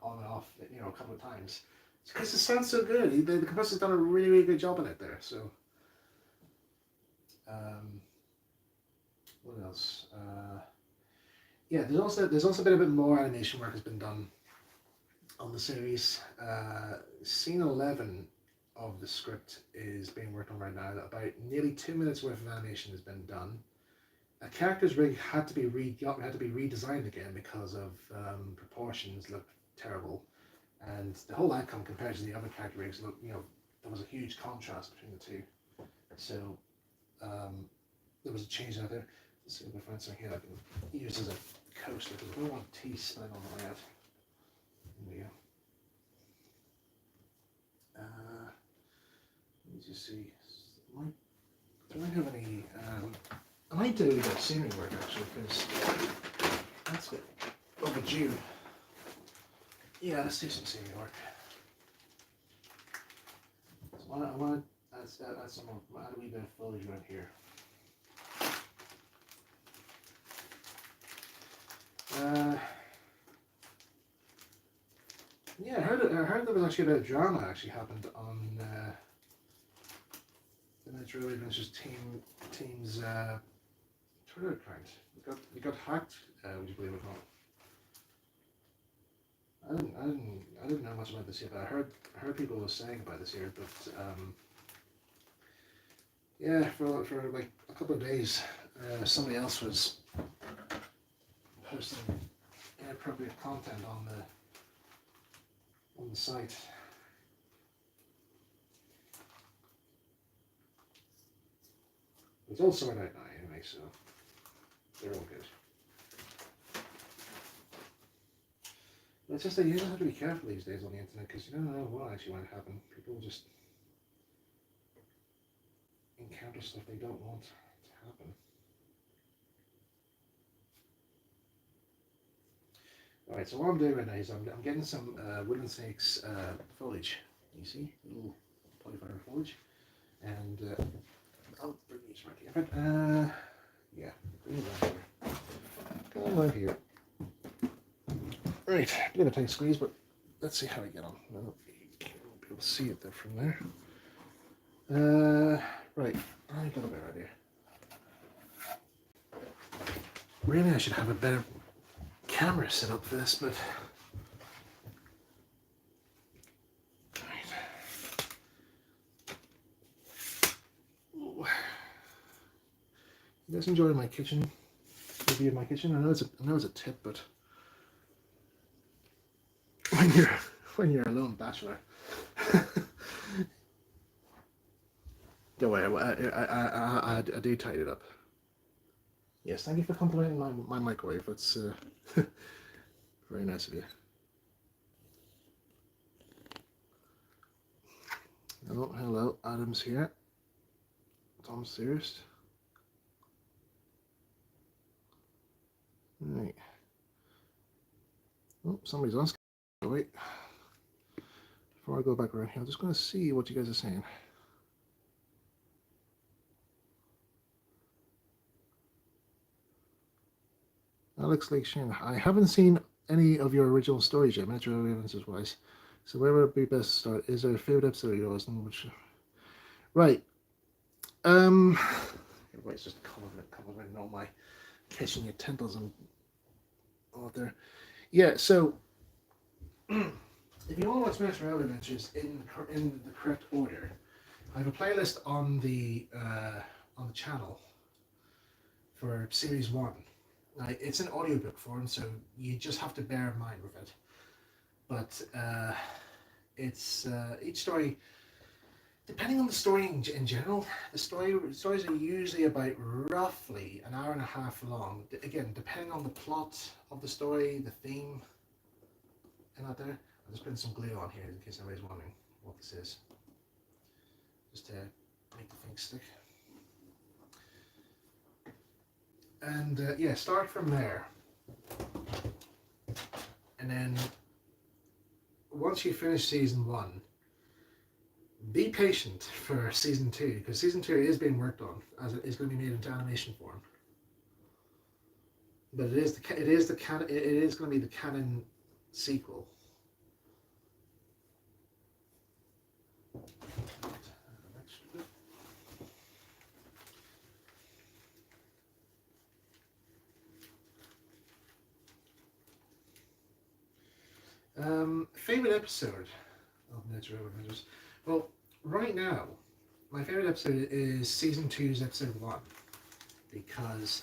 on and off, a couple of times. Because it sounds so good. The composer's done a really, really good job on it there. So, um, what else? Yeah, there's also been a bit more animation work has been done on the series. Scene 11 of the script is being worked on right now. About nearly 2 minutes worth of animation has been done. A character's rig had to be redesigned again because of proportions looked terrible, and the whole outcome compared to the other character rigs there was a huge contrast between the two. So there was a change out there. Let's see if I can find something here I can use as a coaster because I don't want tea spilling on the way out. There we go. Let me just see. Do I have any? I might do that scenery work actually because that's a bit overdue. Yeah, let's do some scenery work. So I want to add some more. Add a wee bit of foliage around here. Yeah, I heard there was actually a bit of drama actually happened on the Metro Adventures team's Twitter account. It got hacked. Would you believe it or not? I didn't know much about this yet, but I heard people were saying about this here. But yeah, for like a couple of days, somebody else was posting inappropriate content on the site. It's all sorted out now anyway, so they're all good. But it's just that you just have to be careful these days on the internet because you don't know what actually might happen. People just encounter stuff they don't want to happen. Alright, so what I'm doing right now is I'm getting some woodland snakes foliage. You see? Little polyflower foliage. And I'll bring these right here. But, yeah, bring them right here. Come right here. Right, a bit of a tight squeeze, but let's see how I get on. Well, you won't be able to see it there from there. Right, I got a better idea. Really, I should have a better camera set up for this, but you guys enjoy my kitchen review of my kitchen? I know it's a tip, but when you're a lone bachelor, don't worry, I do tidy it up. Yes, thank you for complimenting my microwave. That's very nice of you. Hello, Adam's here. Tom Sears. Right. Oh, somebody's on. Wait. Before I go back around here, I'm just going to see what you guys are saying. Alex Lake Shane, I haven't seen any of your original stories yet, Metro Evidences wise. So where would it be best to start? Is there a favorite episode of yours? And which... Right. Everybody's just complimenting all my kitchen utensils and all out there. Yeah, so if you want to watch Metro Adventures in the correct order, I have a playlist on the channel for series 1. It's an audiobook form, so you just have to bear in mind with it. But It's each story, depending on the story in general, stories are usually about roughly an hour and a half long. Again, depending on the plot of the story, the theme, and out there. I'm just putting some glue on here in case anybody's wondering what this is, just to make the thing stick. And yeah, start from there, and then once you finish season 1, be patient for season 2, because season 2 is being worked on, as it is going to be made into animation form. But it is going to be the canon sequel. Favorite episode of Miniature Robot Adventures? Well, right now, my favorite episode is season 2's episode 1, because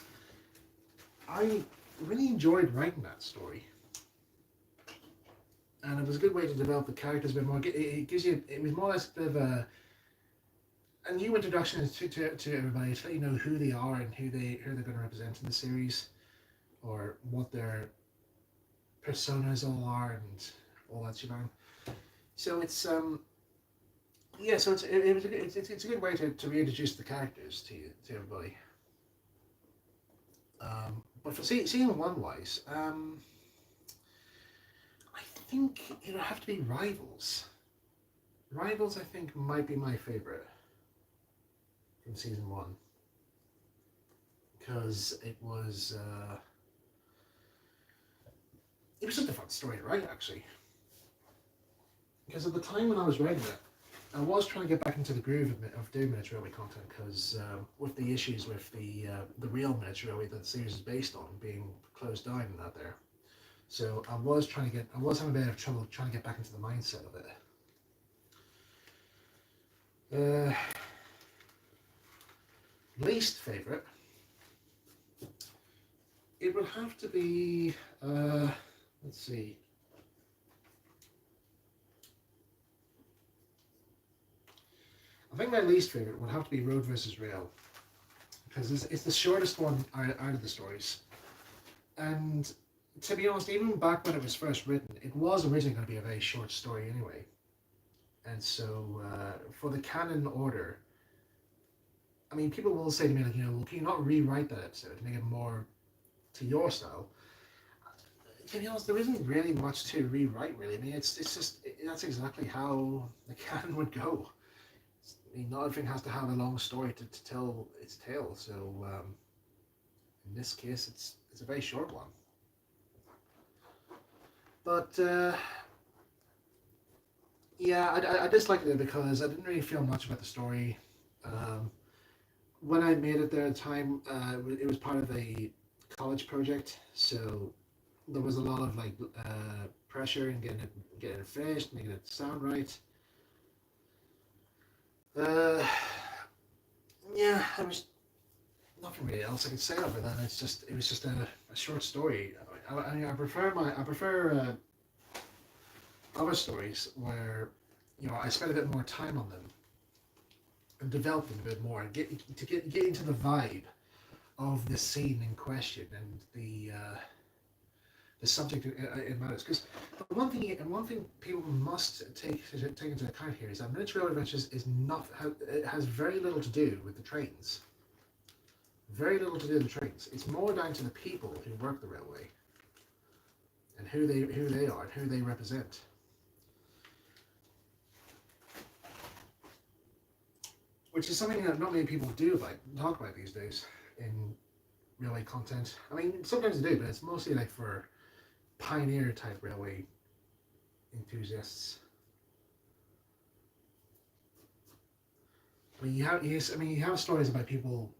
I really enjoyed writing that story, and it was a good way to develop the characters a bit more. It gives you, it was more or less a bit of a new introduction to everybody, to let you know who they are and who they're going to represent in the series, or what their personas all are and all that shebang. So it's yeah, so it's a good way to reintroduce the characters to everybody. But for season 1 wise, I think it would have to be Rivals. Rivals, I think, might be my favorite from season 1, because it was just a fun story to write, actually. Because at the time when I was writing it, I was trying to get back into the groove of doing miniature railway content, because with the issues with the real miniature railway that the series is based on being closed down and that there. So I was having a bit of trouble trying to get back into the mindset of it. Least favourite, it would have to be, let's see. I think my least favourite would have to be Road vs. Rail, because it's the shortest one out of the stories. And to be honest, even back when it was first written, it was originally going to be a very short story anyway. And so for the canon order, I mean, people will say to me, like, well, can you not rewrite that episode to make it more to your style? To be honest, there isn't really much to rewrite, really. I mean, it's just, that's exactly how the canon would go. I mean, not everything has to have a long story to tell its tale. So in this case, it's a very short one. But yeah, I disliked it because I didn't really feel much about the story. When I made it there at the time, it was part of a college project, so there was a lot of like pressure in getting it finished, making it sound right. Yeah, there was nothing really else I could say over that. It was just a short story. I prefer other stories where I spend a bit more time on them and develop them a bit more and get into the vibe of the scene in question and the subject it matters. Because one thing people must take into account here is that Miniature Railway Adventures it has very little to do with the trains. Very little to do with the trains. It's more down to the people who work the railway and who they are and who they represent. Which is something that not many people talk about these days in railway content. I mean, sometimes they do, but it's mostly like for pioneer type railway enthusiasts. I mean, you have stories about people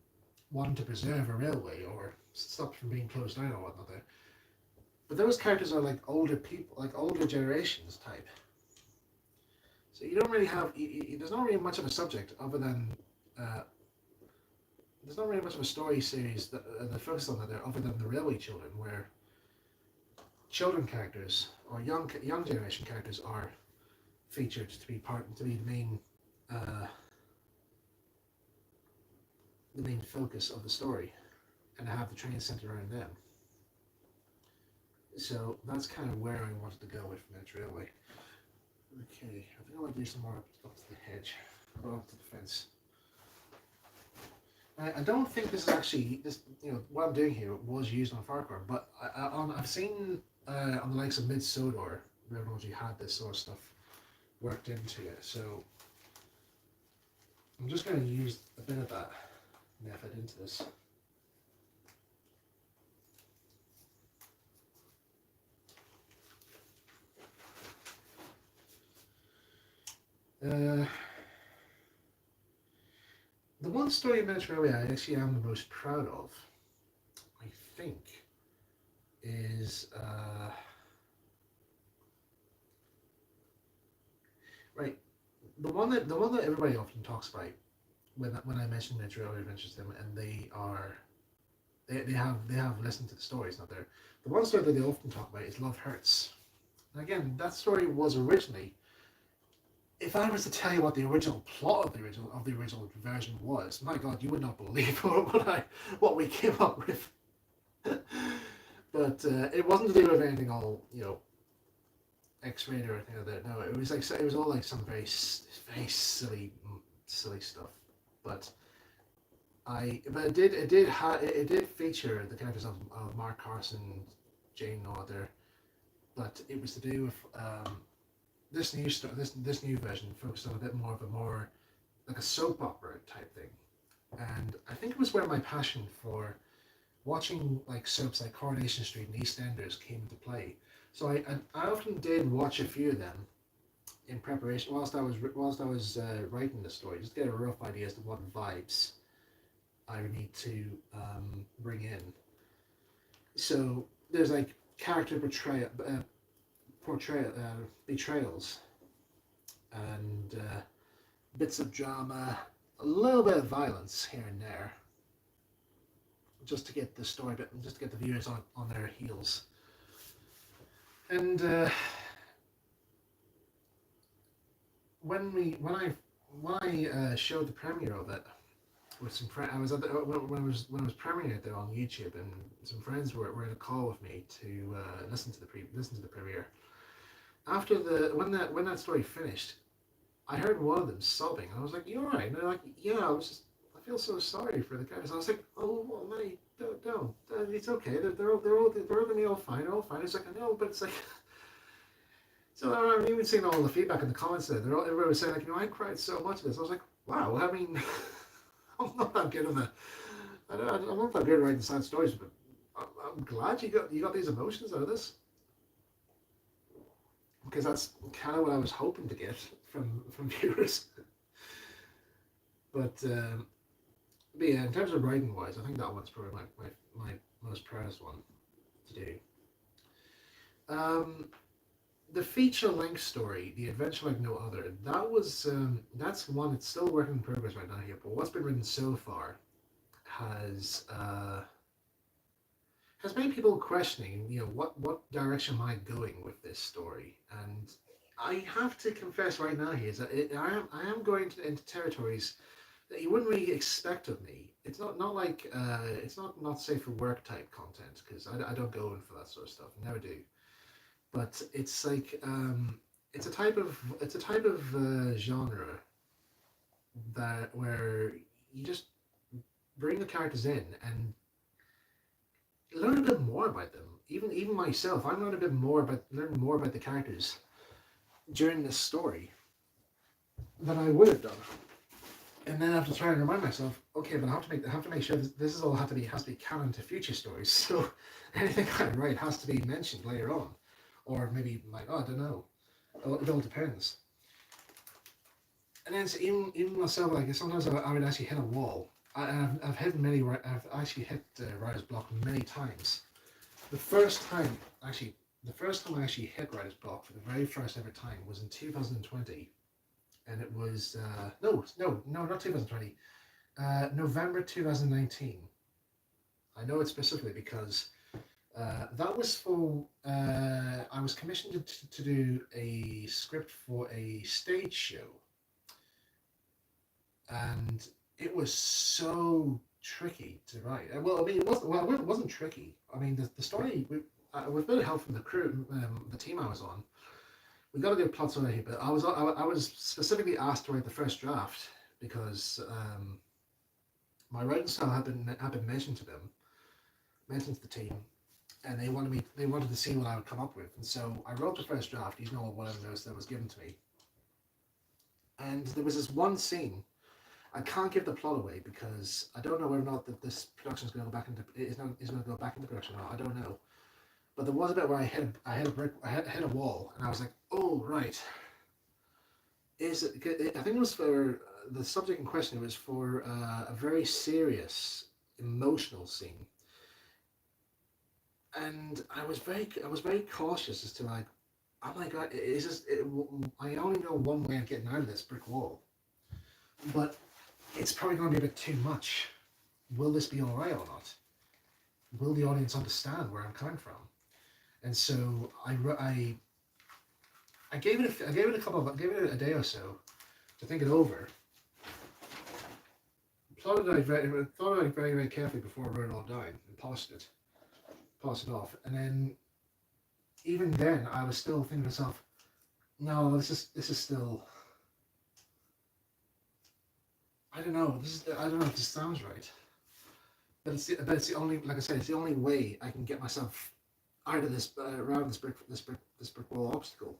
wanting to preserve a railway or stop from being closed down or whatnot there. But those characters are like older people, like older generations type. So you don't really have, there's not really much of a subject other than, there's not really much of a story series that focuses on that there other than the Railway Children, where children characters or young generation characters are featured to be uh, the main focus of the story, and to have the train centered around them. So that's kind of where I wanted to go with Metro Railway. Okay, I think I want to do some more up to the hedge, or up to the fence. I don't think this is actually this. What I'm doing here was used on Ffarquhar, but I've seen on the likes of Mid Sodor, Renovation had this sort of stuff worked into it. So I'm just going to use a bit of that method into this. The one story in Mediterranean I actually am the most proud of, I think, is right. The one that everybody often talks about when I mention Mediterranean Adventures to them, and they have listened to the stories. Not there. The one story that they often talk about is Love Hurts. And again, that story was originally, if I was to tell you what the original plot of the original version was, my God, you would not believe what we came up with. But it wasn't to do with anything all X-rated or anything like that. No, it was all like some very silly stuff. But it did feature the characters of Mark Carson, Jane Lauder, but it was to do with this new version focused on a bit more of like a soap opera type thing, and I think it was where my passion for watching like soaps like Coronation Street and EastEnders came into play. So I often did watch a few of them in preparation whilst I was writing the story, just to get a rough idea as to what vibes I would need to bring in. So there's like character betrayals, and bits of drama, a little bit of violence here and there, just to get the story just to get the viewers on their heels. And when I showed the premiere of it with some friends, I was at when I was premiering it there on YouTube, and some friends were in a call with me to listen to the premiere. After when that story finished, I heard one of them sobbing, and I was like, "You alright?" And they're like, "Yeah, I feel so sorry for the guys." I was like, "Oh, well, mate, don't. It's okay. They're gonna be all fine. They're all fine." It's like, I know, but it's like. So I've even seen all the feedback in the comments there. Everybody was saying like, I cried so much of this. I was like, wow. I mean, I'm not that good I'm not that good at writing sad stories, but I'm glad you got these emotions out of this, because that's kind of what I was hoping to get from viewers. But yeah, in terms of writing wise, I think that one's probably my most proudest one to do. The feature-length story, The Adventure Like No Other, that's one that's still working in progress right now here. But what's been written so far has made people questioning, what direction am I going with this story? And I have to confess right now here is that I am going into territories that you wouldn't really expect of me. It's not like it's not safe for work type content, because I don't go in for that sort of stuff. I never do. But it's like it's a type of genre where you just bring the characters in and learn a bit more about them. Even myself, I'm learning more about the characters during this story than I would have done. And then I have to try and remind myself, okay, but I have to make sure this is all has to be canon to future stories. So anything I write has to be mentioned later on, or maybe like, I don't know. It all depends. And then even myself, like sometimes I would actually hit a wall. I've actually hit writer's block many times. The first time I actually hit writer's block for the very first ever time was in 2020, and it was no, not 2020, November 2019. I know it specifically because That was for I was commissioned to do a script for a stage show, and it was so tricky to write. Well, I mean, it wasn't. Well, it wasn't tricky. I mean, the story with a bit of help from the crew, the team I was on, we got a good plot already. But I was specifically asked to write the first draft because my writing style had been mentioned to the team, and they wanted to see what I would come up with. And so I wrote the first draft, using all whatever notes that was given to me. And there was this one scene. I can't give the plot away because I don't know whether or not that this production is going to go back into is going to go back into production or not. I don't know. But there was a bit where I hit a brick, hit a wall, and I was like, oh right, is it? I think it was for the subject in question. It was for a very serious, emotional scene, and I was very cautious as to like, oh my god, is this? I only know one way of getting out of this brick wall, but it's probably going to be a bit too much. Will this be all right or not? Will the audience understand where I'm coming from? And so I gave it I gave it a day or so to think it over. Thought it out very, very carefully before I wrote it all down and paused it off. And then even then I was still thinking to myself, no, this is still, I don't know, I don't know if this sounds right. But it's the only, like I said, it's the only way I can get myself out of this around this brick wall obstacle.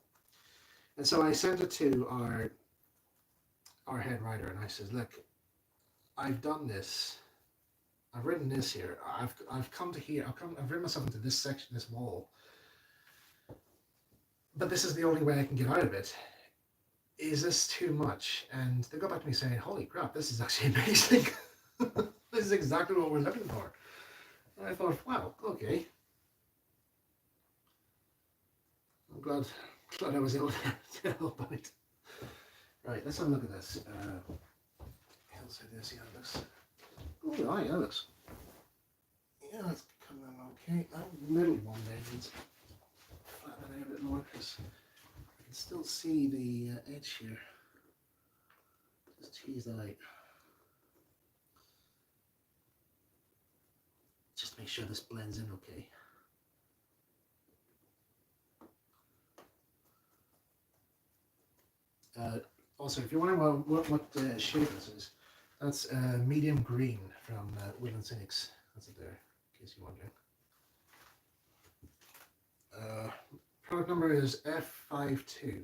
And so I sent it to our head writer, and I said, look, I've done this. I've written this here. I've come to here. I've written myself into this section, this wall. But this is the only way I can get out of it. Is this too much? And they got back to me saying, holy crap, this is actually amazing. This is exactly what we're looking for. And I thought, wow, okay. I'm glad I was able to help out. Right, let's have a look at this. Let's see how it looks. Oh, yeah, that looks. Yeah, it's coming along okay. That middle one there needs flattening out a bit more because I can still see the edge here. Just tease that out. Just make sure this blends in okay. Also, if you're wondering what shade this is, that's medium green from Woodland Cynics. That's it there, in case you're wondering. Product number is F52.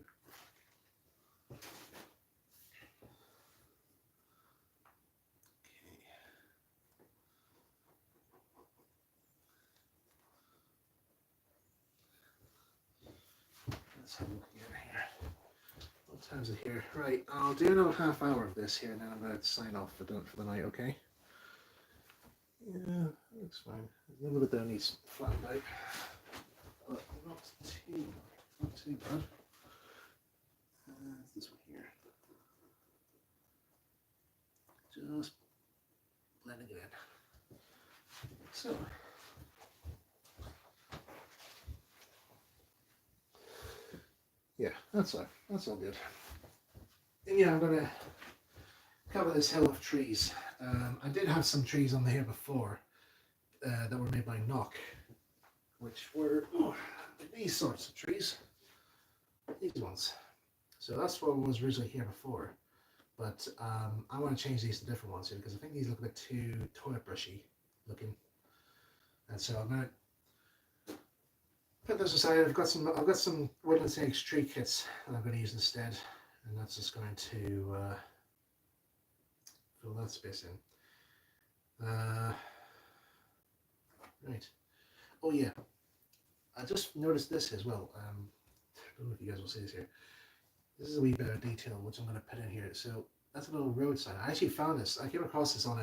Let's have a look again here. What time's it here? Right, I'll do another half hour of this here, and then I'm going to sign off for the night, okay? Yeah, looks fine. A little bit there needs flattened out, but not too bad. This one here. Just blending it in. So. Yeah, that's all good. And yeah, I'm gonna cover this hill of trees. I did have some trees on here before that were made by Knock, which were these sorts of trees, these ones. So that's what was originally here before, but I want to change these to different ones here because I think these look a bit too toilet brushy looking, and so I'm gonna put this aside. I've got some Woodland Cynics tree kits that I'm going to use instead, and that's just going to fill that space in. Right. Oh yeah, I just noticed this as well. I don't know if you guys will see this here. This is a wee bit of detail which I'm going to put in here. So that's a little road sign. I actually found this. I came across this on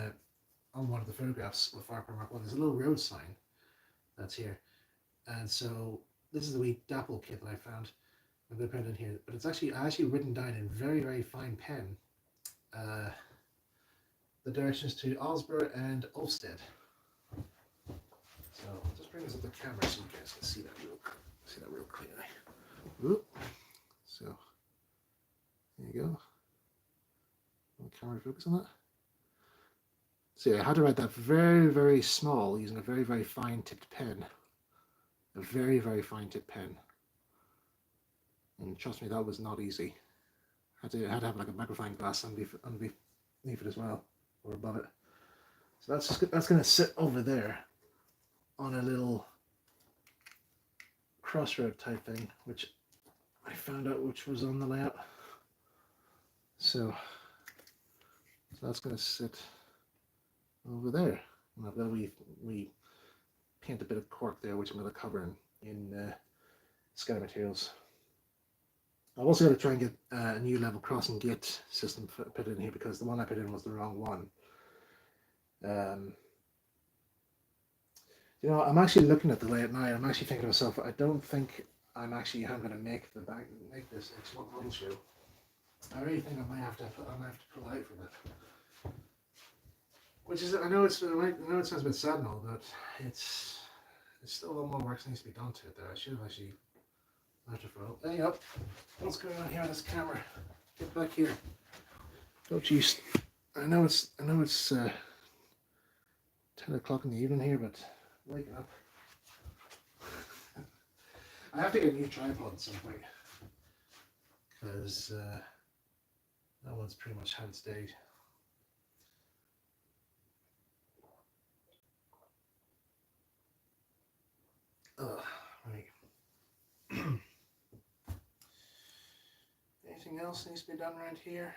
one of the photographs with Ffarquhar Mark 1. There's a little road sign that's here. And so this is the wee dapple kit that I found. I'm going to put it in here, but it's actually written down in very, very fine pen the directions to Alsborough and Ulstead. So I'll just bring bring this up the camera so you guys can see that real clearly. Whoop. So there you go. The camera focus on that. So yeah, I had to write that very, very small using a very, very fine tipped pen. A very, very fine tipped pen. And trust me, that was not easy. I had to have like a magnifying glass underneath it as well, or above it. So that's going to sit over there on a little crossroad type thing, which I found out which was on the layout. So that's going to sit over there. And I've got we paint a bit of cork there, which I'm going to cover in scatter materials. I've also got to try and get a new level crossing gate system put in here because the one I put in was the wrong one. You know, I'm actually looking at the layout now. I'm actually thinking to myself, I don't think I'm going to make this X1 model show. I really think I might have to pull out from it. Which is, I know it sounds a bit sad and all, but it's still a lot more work that needs to be done to it there. I should have actually left it for all. Hey up, what's going on here on this camera? Get back here. Don't you? I know it's 10 o'clock in the evening here, but wake up. I have to get a new tripod at some point because that one's pretty much had its day. Right. Anything else needs to be done around here?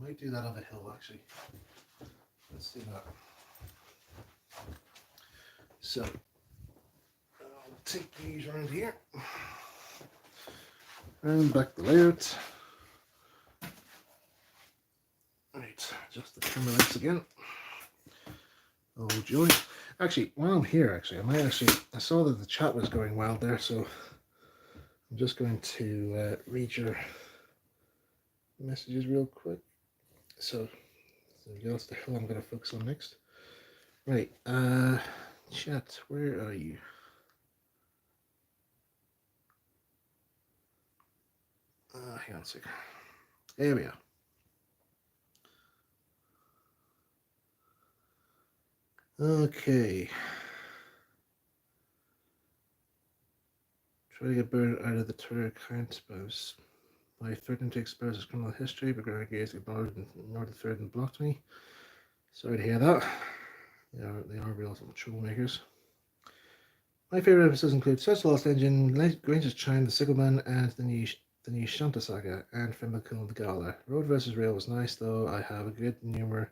Might do that on the hill actually. Let's do that. So I'll take these around here and back the layout. Right, adjust the camera lights again. Oh joy. Actually, while I'm here, I saw that the chat was going wild there, so I'm just going to read your messages real quick. So that's the hill I'm going to focus on next. Right, chat, where are you? Hang on a second. There we are. Okay. Try to get Bird out of the Twitter account by threatening to expose his criminal history, but Gregor Gates ignored the thread and blocked me. Sorry to hear that. They are real troublemakers. My favourite episodes include Search the Lost Engine, Granger's Chime, The Sickleman, and the new Shanta Saga, and Fimbulcul the Gala. Road vs. Rail was nice, though I have a good number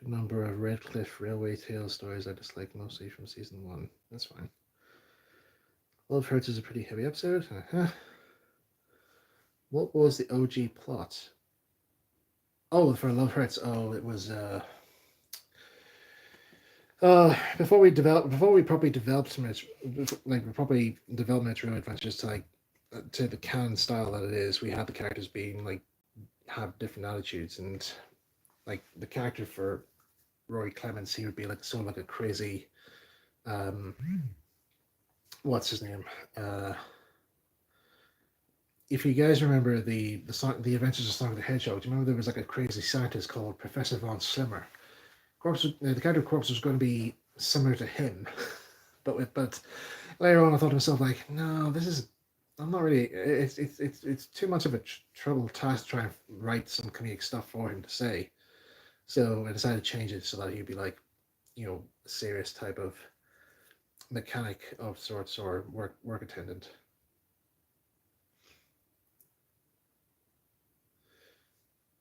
of Redcliffe Railway Tales stories I dislike mostly from season 1. That's fine. Love Hurts is a pretty heavy episode. What was the OG plot? Oh, for Love Hurts. Oh, it was before we properly developed Metro Adventures to the canon style that it is. We had the characters being have different attitudes, and like the character for Rory Clements, he would be like sort of like a crazy what's his name? If you guys remember the Adventures of Sonic the Hedgehog, do you remember there was like a crazy scientist called Professor Von Slimmer? The character Corpse was going to be similar to him, but later on I thought to myself like, no, I'm not really. It's too much of a trouble task to try and write some comedic stuff for him to say. So I decided to change it so that he'd be like, a serious type of mechanic of sorts or work attendant.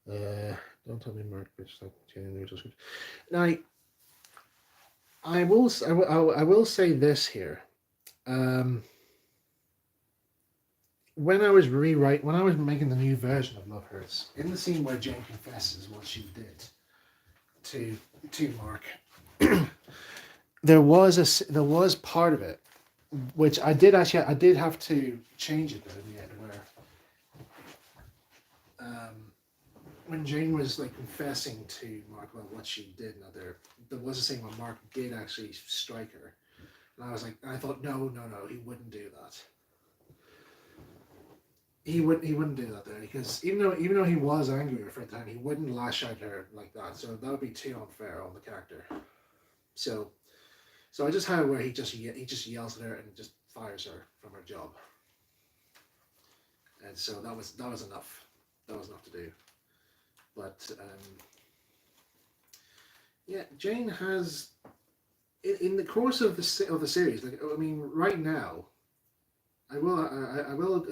Don't tell me Mark, bitch. Now, I will say this here. When I was making the new version of Love Hurts, in the scene where Jane confesses what she did to Mark, there was part of it which I did have to change it at the end where when Jane was like confessing to Mark about what she did, now there was a scene where Mark did actually strike her, and I was like, I thought, no, he wouldn't do that. He wouldn't do that there, because even though he was angry for the time, he wouldn't lash out at her like that. So that would be too unfair on the character. So I just had it where he just yells at her and just fires her from her job, and so that was enough. That was enough to do. But yeah, Jane has in the course of the series. Like, I mean, right now, I will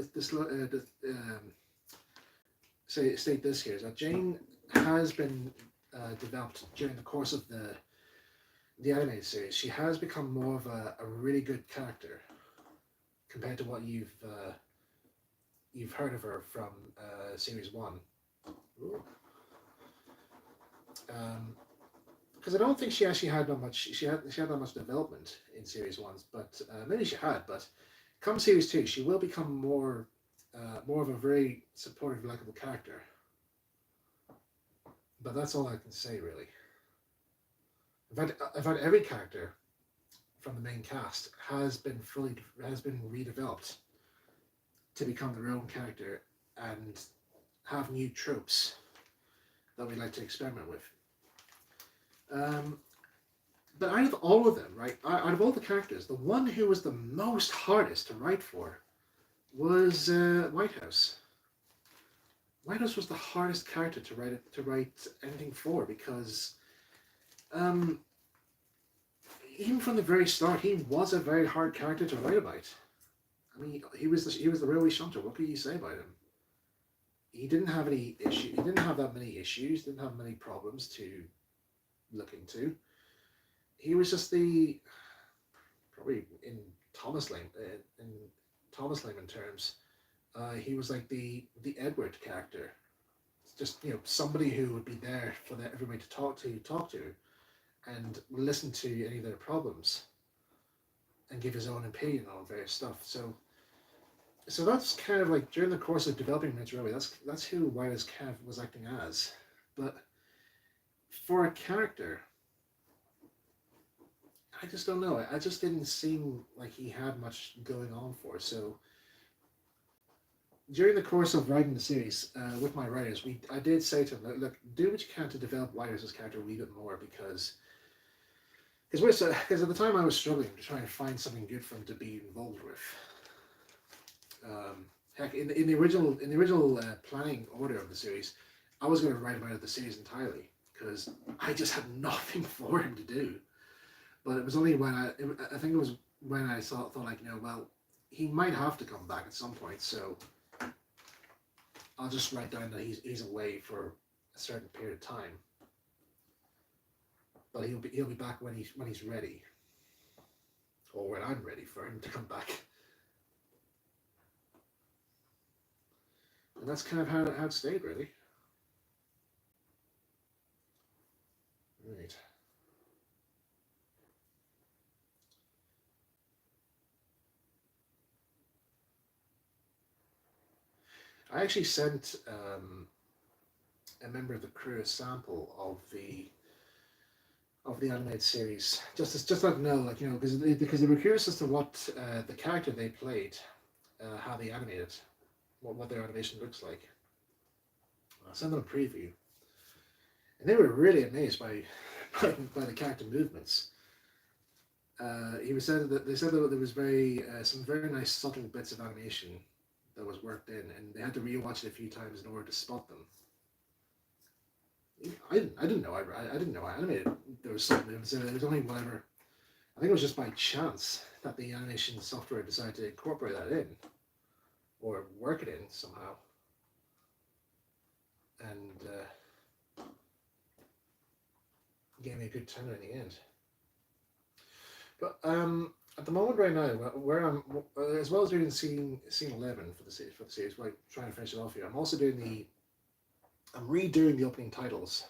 state this here, is that Jane has been developed during the course of the animated series. She has become more of a really good character compared to what you've heard of her from series 1. Because I don't think she actually had that much. She had that much development in series 1, but maybe she had. But come series 2, she will become more of a very supportive, likable character. But that's all I can say, really. In fact, every character from the main cast has been redeveloped to become their own character and have new tropes that we like to experiment with. But out of all of them, right, out of all the characters, the one who was the most hardest to write for was Whitehouse. Whitehouse was the hardest character to write anything for, because even from the very start, he was a very hard character to write about. I mean, he was the railway shunter. What could you say about him? He didn't have any issue. He didn't have that many issues. Didn't have many problems to look into. He was just probably in Thomas Layman terms, he was like the Edward character. It's just, somebody who would be there for everybody to talk to, and listen to any of their problems, and give his own opinion on various stuff. So that's kind of like, during the course of developing Midge Railway, that's who Whitehouse kind of was acting as. But for a character, I just don't know. I just didn't seem like he had much going on for. So during the course of writing the series, with my writers, I did say to them, look, do what you can to develop Whitehouse's character a wee bit more, because at the time I was struggling to try and find something good for him to be involved with. Heck, in the original planning order of the series, I was going to write him out of the series entirely, because I just had nothing for him to do. But it was only when I think it was when I thought like, well, he might have to come back at some point, so I'll just write down that he's away for a certain period of time. But he'll be back when he's ready, or when I'm ready for him to come back. And that's kind of how it stayed, really. Right. I actually sent a member of the crew a sample of the animated series, just to let them know, like, because they were curious as to what the character they played, how they animated, what their animation looks like. I sent them a preview, and they were really amazed by the character movements. They said that there was some very nice subtle bits of animation that was worked in, and they had to rewatch it a few times in order to spot them. I didn't know I animated those subtle movements in it. It was only whatever. I think it was just by chance that the animation software decided to incorporate that in, or work it in somehow. And gave me a good turn in the end. But at the moment right now, where I'm, as well as doing scene 11 for the series, like trying to finish it off here, I'm also doing I'm redoing the opening titles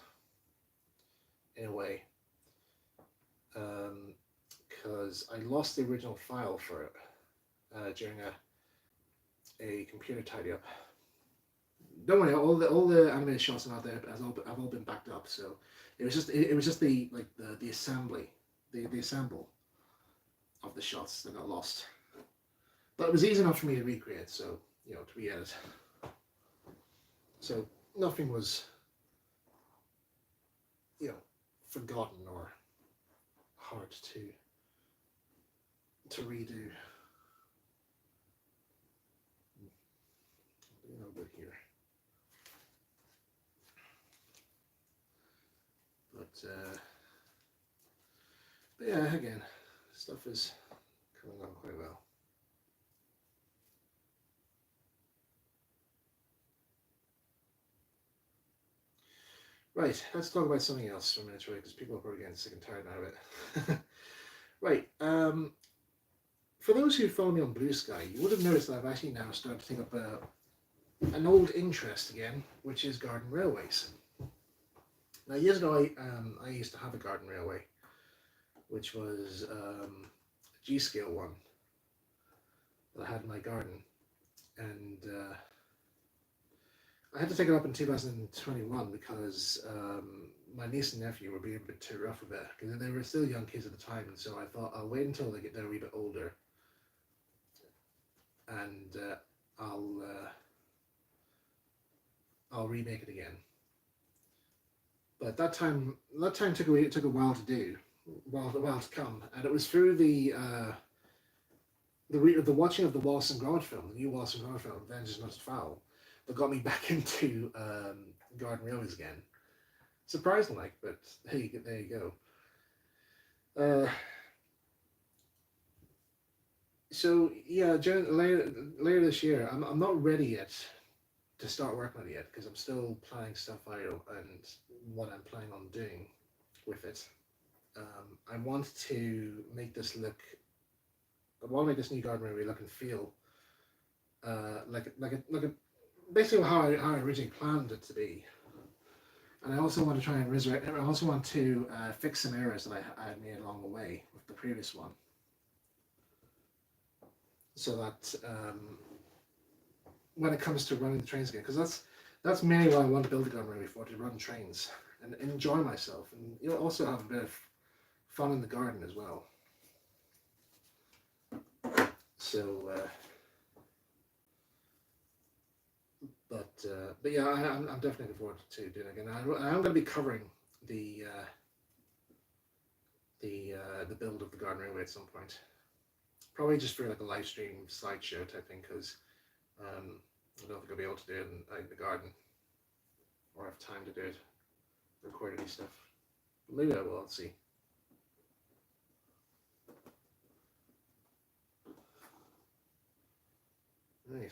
in a way, because I lost the original file for it during a computer tidy up don't worry, all the animated shots are out there have all been backed up. So it was just the like the assembly, the assemble of the shots that got lost. But it was easy enough for me to recreate, so to re-edit. So nothing was forgotten or hard to redo. A little bit here. But yeah, again, stuff is coming along quite well. Right, let's talk about something else for a minute, right? Because people are probably getting sick and tired now of it. Right, for those who follow me on Blue Sky, you would have noticed that I've actually now started to take up an old interest again, which is garden railways. Now, years ago, I used to have a garden railway, which was a G-scale one that I had in my garden, and I had to take it up in 2021 because my niece and nephew were being a bit too rough with it, because they were still young kids at the time, and so I thought I'll wait until they're a wee bit older, and I'll remake it again. But that time took a while to do, while to come, and it was through the watching of the Wallace and Gromit film, the new Wallace and Gromit film, Vengeance Must Foul, that got me back into garden railways again. Surprising, like, but hey, there you go. So yeah, later this year, I'm not ready yet to start working on it yet, because I'm still planning stuff out and what I'm planning on doing with it. I want to make this look. I want to make this new garden railway look and feel like a basically how I originally planned it to be. And I also want to try and resurrect. I also want to fix some errors that I had made along the way with the previous one, so that when it comes to running the trains again, because that's mainly what I want to build a garden railway for, to run trains and enjoy myself, and also have a bit of fun in the garden as well. So, but yeah, I'm definitely looking forward to doing it again. I am going to be covering the build of the garden railway at some point, probably just for like a live stream slideshow type thing, because I don't think I'll be able to do it in the garden, or have time to do it, record any stuff. But maybe I will. Let's see. Right.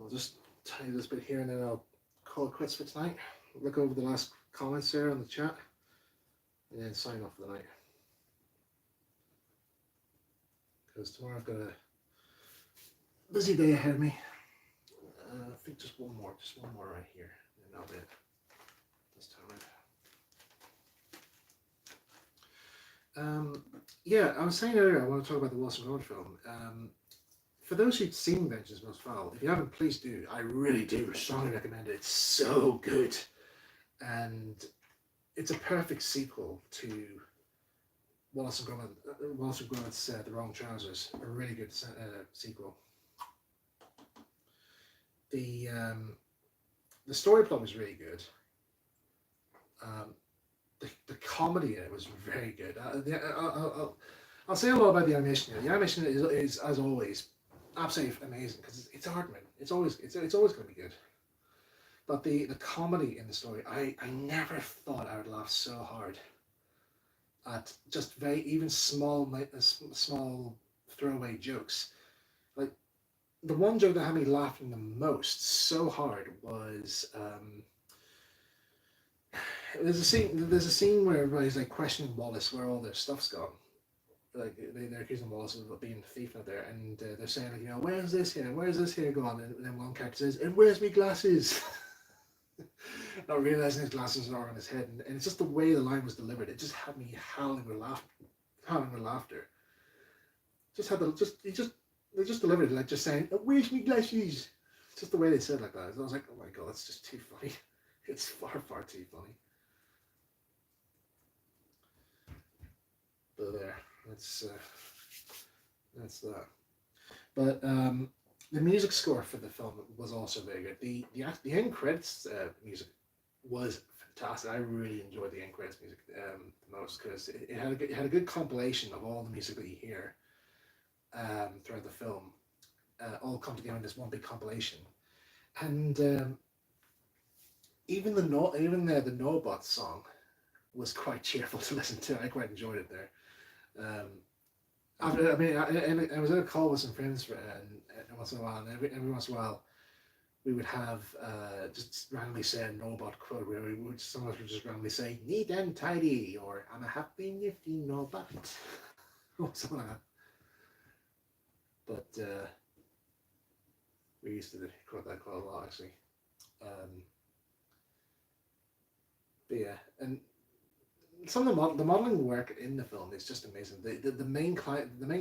I'll just tell you this bit here, and then I'll call it quits for tonight. Look over the last comments there on the chat, and then sign off for the night. Because tomorrow I've got a busy day ahead of me. I think just one more right here, and that'll be it this time. Yeah, I was saying earlier, I want to talk about the Wallace and Gromit film. For those who've seen Vengeance Must Foul, if you haven't, please do. I really do strongly recommend it. It's so good, and it's a perfect sequel to Wallace and Gromit's The Wrong Trousers. A really good sequel. The story plot was really good. The comedy in it was very good. I'll say a lot about the animation here. The animation is as always absolutely amazing, because it's Aardman. It's always going to be good. But the comedy in the story, I never thought I would laugh so hard at just very even small throwaway jokes. Like the one joke that had me laughing the most so hard was there's a scene where everybody's like questioning Wallace where all their stuff's gone. Like they're accusing Wallace of being a thief out there, and they're saying like, where's this here gone? And then one character says, and where's me glasses? not realizing his glasses are on his head, and it's just the way the line was delivered. It just had me howling with laughter. Just had the just he just they just delivered it like just saying, "Where's my glasses?" Just the way they said it like that. I was like, "Oh my god, that's just too funny." It's far too funny. But there, that's that. But the music score for the film was also very good. The end credits music was fantastic. I really enjoyed the end credits music the most because it had a good compilation of all the music that you hear throughout the film, all come together in this one big compilation. And even the Nobot song was quite cheerful to listen to. I quite enjoyed it there. Um, I was at a call with some friends once in a while, and every once in a while we would have just randomly say a Nobot quote where some of us would just randomly say "neat and tidy" or "I'm a happy nifty Nobot" or something like that. But we used to quote that quite a lot actually. Um, but yeah, and some of the modeling work in the film is just amazing. The main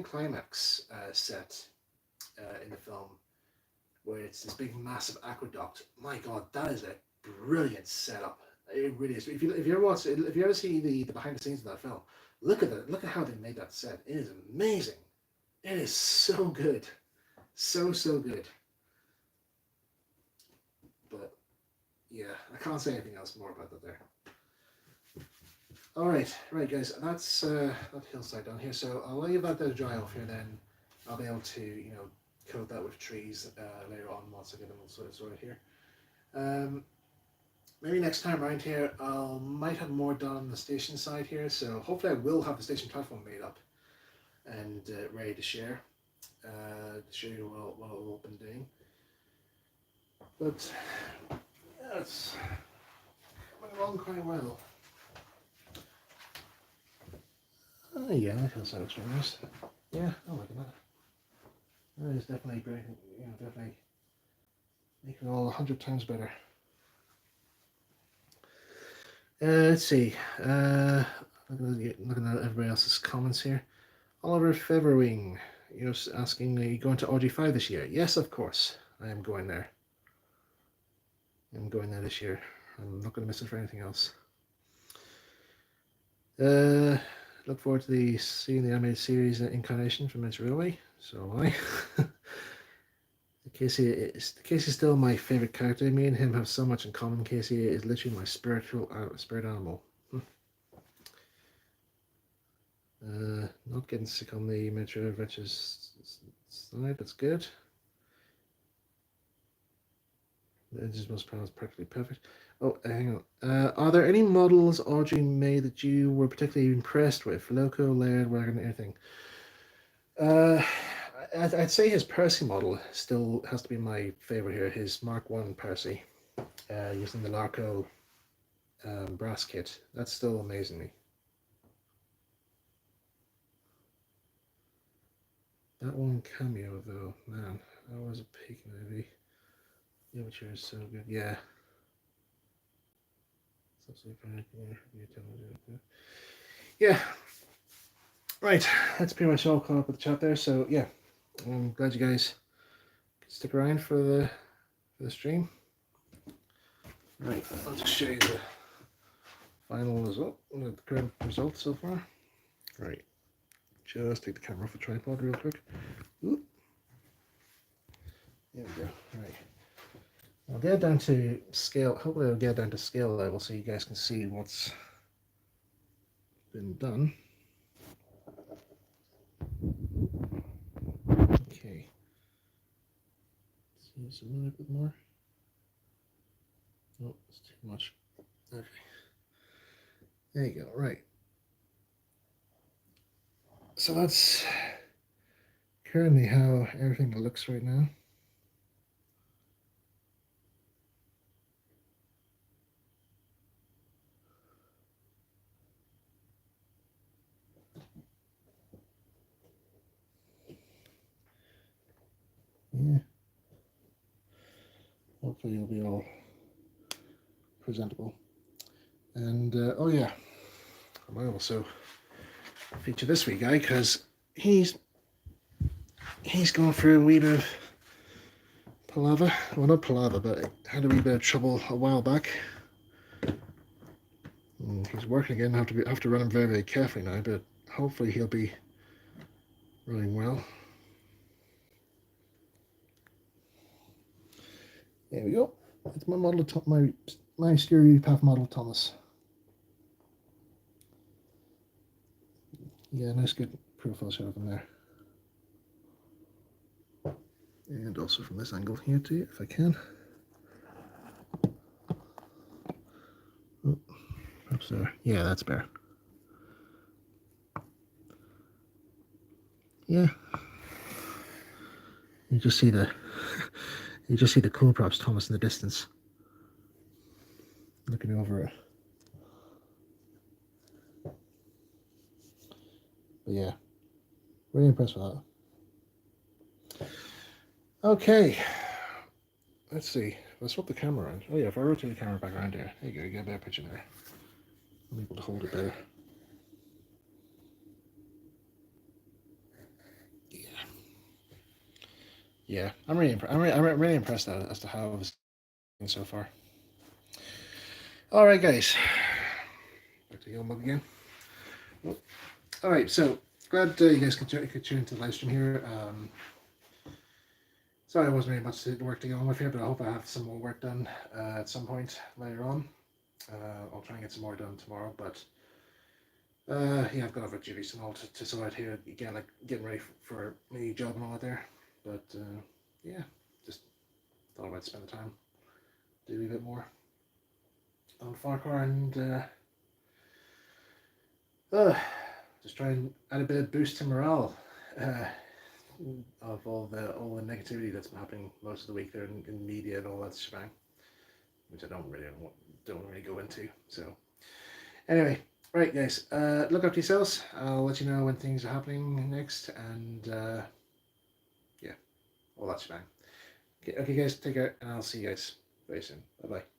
climax set in the film where it's this big massive aqueduct. My God, that is a brilliant setup. It really is. If you ever watch if you ever see the behind the scenes of that film, look at that. Look at how they made that set. It is amazing. It is so good, so good. But yeah, I can't say anything else more about that there. All right, guys. That's that hillside down here. So I'll leave that there to dry off here. Then I'll be able to coat that with trees later on once I get them all sorted here. Um, Maybe next time around here, I might have more done on the station side here. So hopefully, I will have the station platform made up and ready to share. To show you what I've been doing. But yeah, it's coming along quite well. Oh yeah, that feels like it's very nice. Yeah, I like that. That is definitely great. Definitely making it all 100 times better. Let's see. Looking at everybody else's comments here. Oliver Feverwing, asking, are you going to RG5 this year? Yes, of course. I am going there. I'm going there this year. I'm not going to miss it for anything else. Look forward to seeing the animated series Incarnation from Miniature Railway. So am I. Casey is still my favorite character. Me and him have so much in common. Casey is literally my spirit animal. Not getting sick on the Metro Adventures side. That's good. The engines most power is practically perfect. Oh, hang on. Are there any models Audrey made that you were particularly impressed with? Loco, Laird, Wagon, anything? I'd say his Percy model still has to be my favorite here. His Mark One Percy, using the Larco brass kit. That's still amazing me. That one cameo though, man, that was a peak movie. The Overture is so good. Yeah. Yeah. Right. That's pretty much all caught up with the chat there. So yeah, I'm glad you guys could stick around for the stream. Right. I'll just show you the final result, the current results so far. Right. Just take the camera off the tripod real quick. Oop. There we go. Right. I'll get down to scale. Hopefully, I'll get down to scale level so you guys can see what's been done. Okay. See a little bit more. Oh, it's too much. Okay. There you go. Right. So that's currently how everything looks right now. Yeah. Hopefully it'll be all presentable. And oh yeah, I might also feature this wee guy because he's going through a wee bit of palaver. Well, not palaver, but had a wee bit of trouble a while back. And he's working again. I have to run him very, very carefully now, but hopefully he'll be running well. There we go. It's my model, my steering path model Thomas. Yeah, nice good profile shot of him there. And also from this angle here too, if I can. Oh, perhaps there. Yeah, that's better. Yeah. You just see the cool props Thomas in the distance. Looking over it. But yeah. Really impressed with that. Okay. Let's see. Let's swap the camera around. Oh yeah, if I rotate the camera back around there, there you go, you get a better picture there. I'm able to hold it better. Yeah, I'm really impressed as to how it's going so far. All right, guys. Back to Yellow Mug again. Oh. All right, so glad you guys could tune into the live stream here. Sorry, I wasn't really much work to get on with here, but I hope I have some more work done at some point later on. I'll try and get some more done tomorrow, but yeah, I've got other duties and all to sort out here. Again, like getting ready for my job and all that there. But yeah, just thought I'd spend the time, do a bit more on Ffarquhar and just try and add a bit of boost to morale of all the negativity that's been happening most of the week there in media and all that shebang, which I don't really go into. So anyway, right guys, look after yourselves. I'll let you know when things are happening next, and yeah, all that shebang. Okay guys, take care, and I'll see you guys very soon. Bye bye.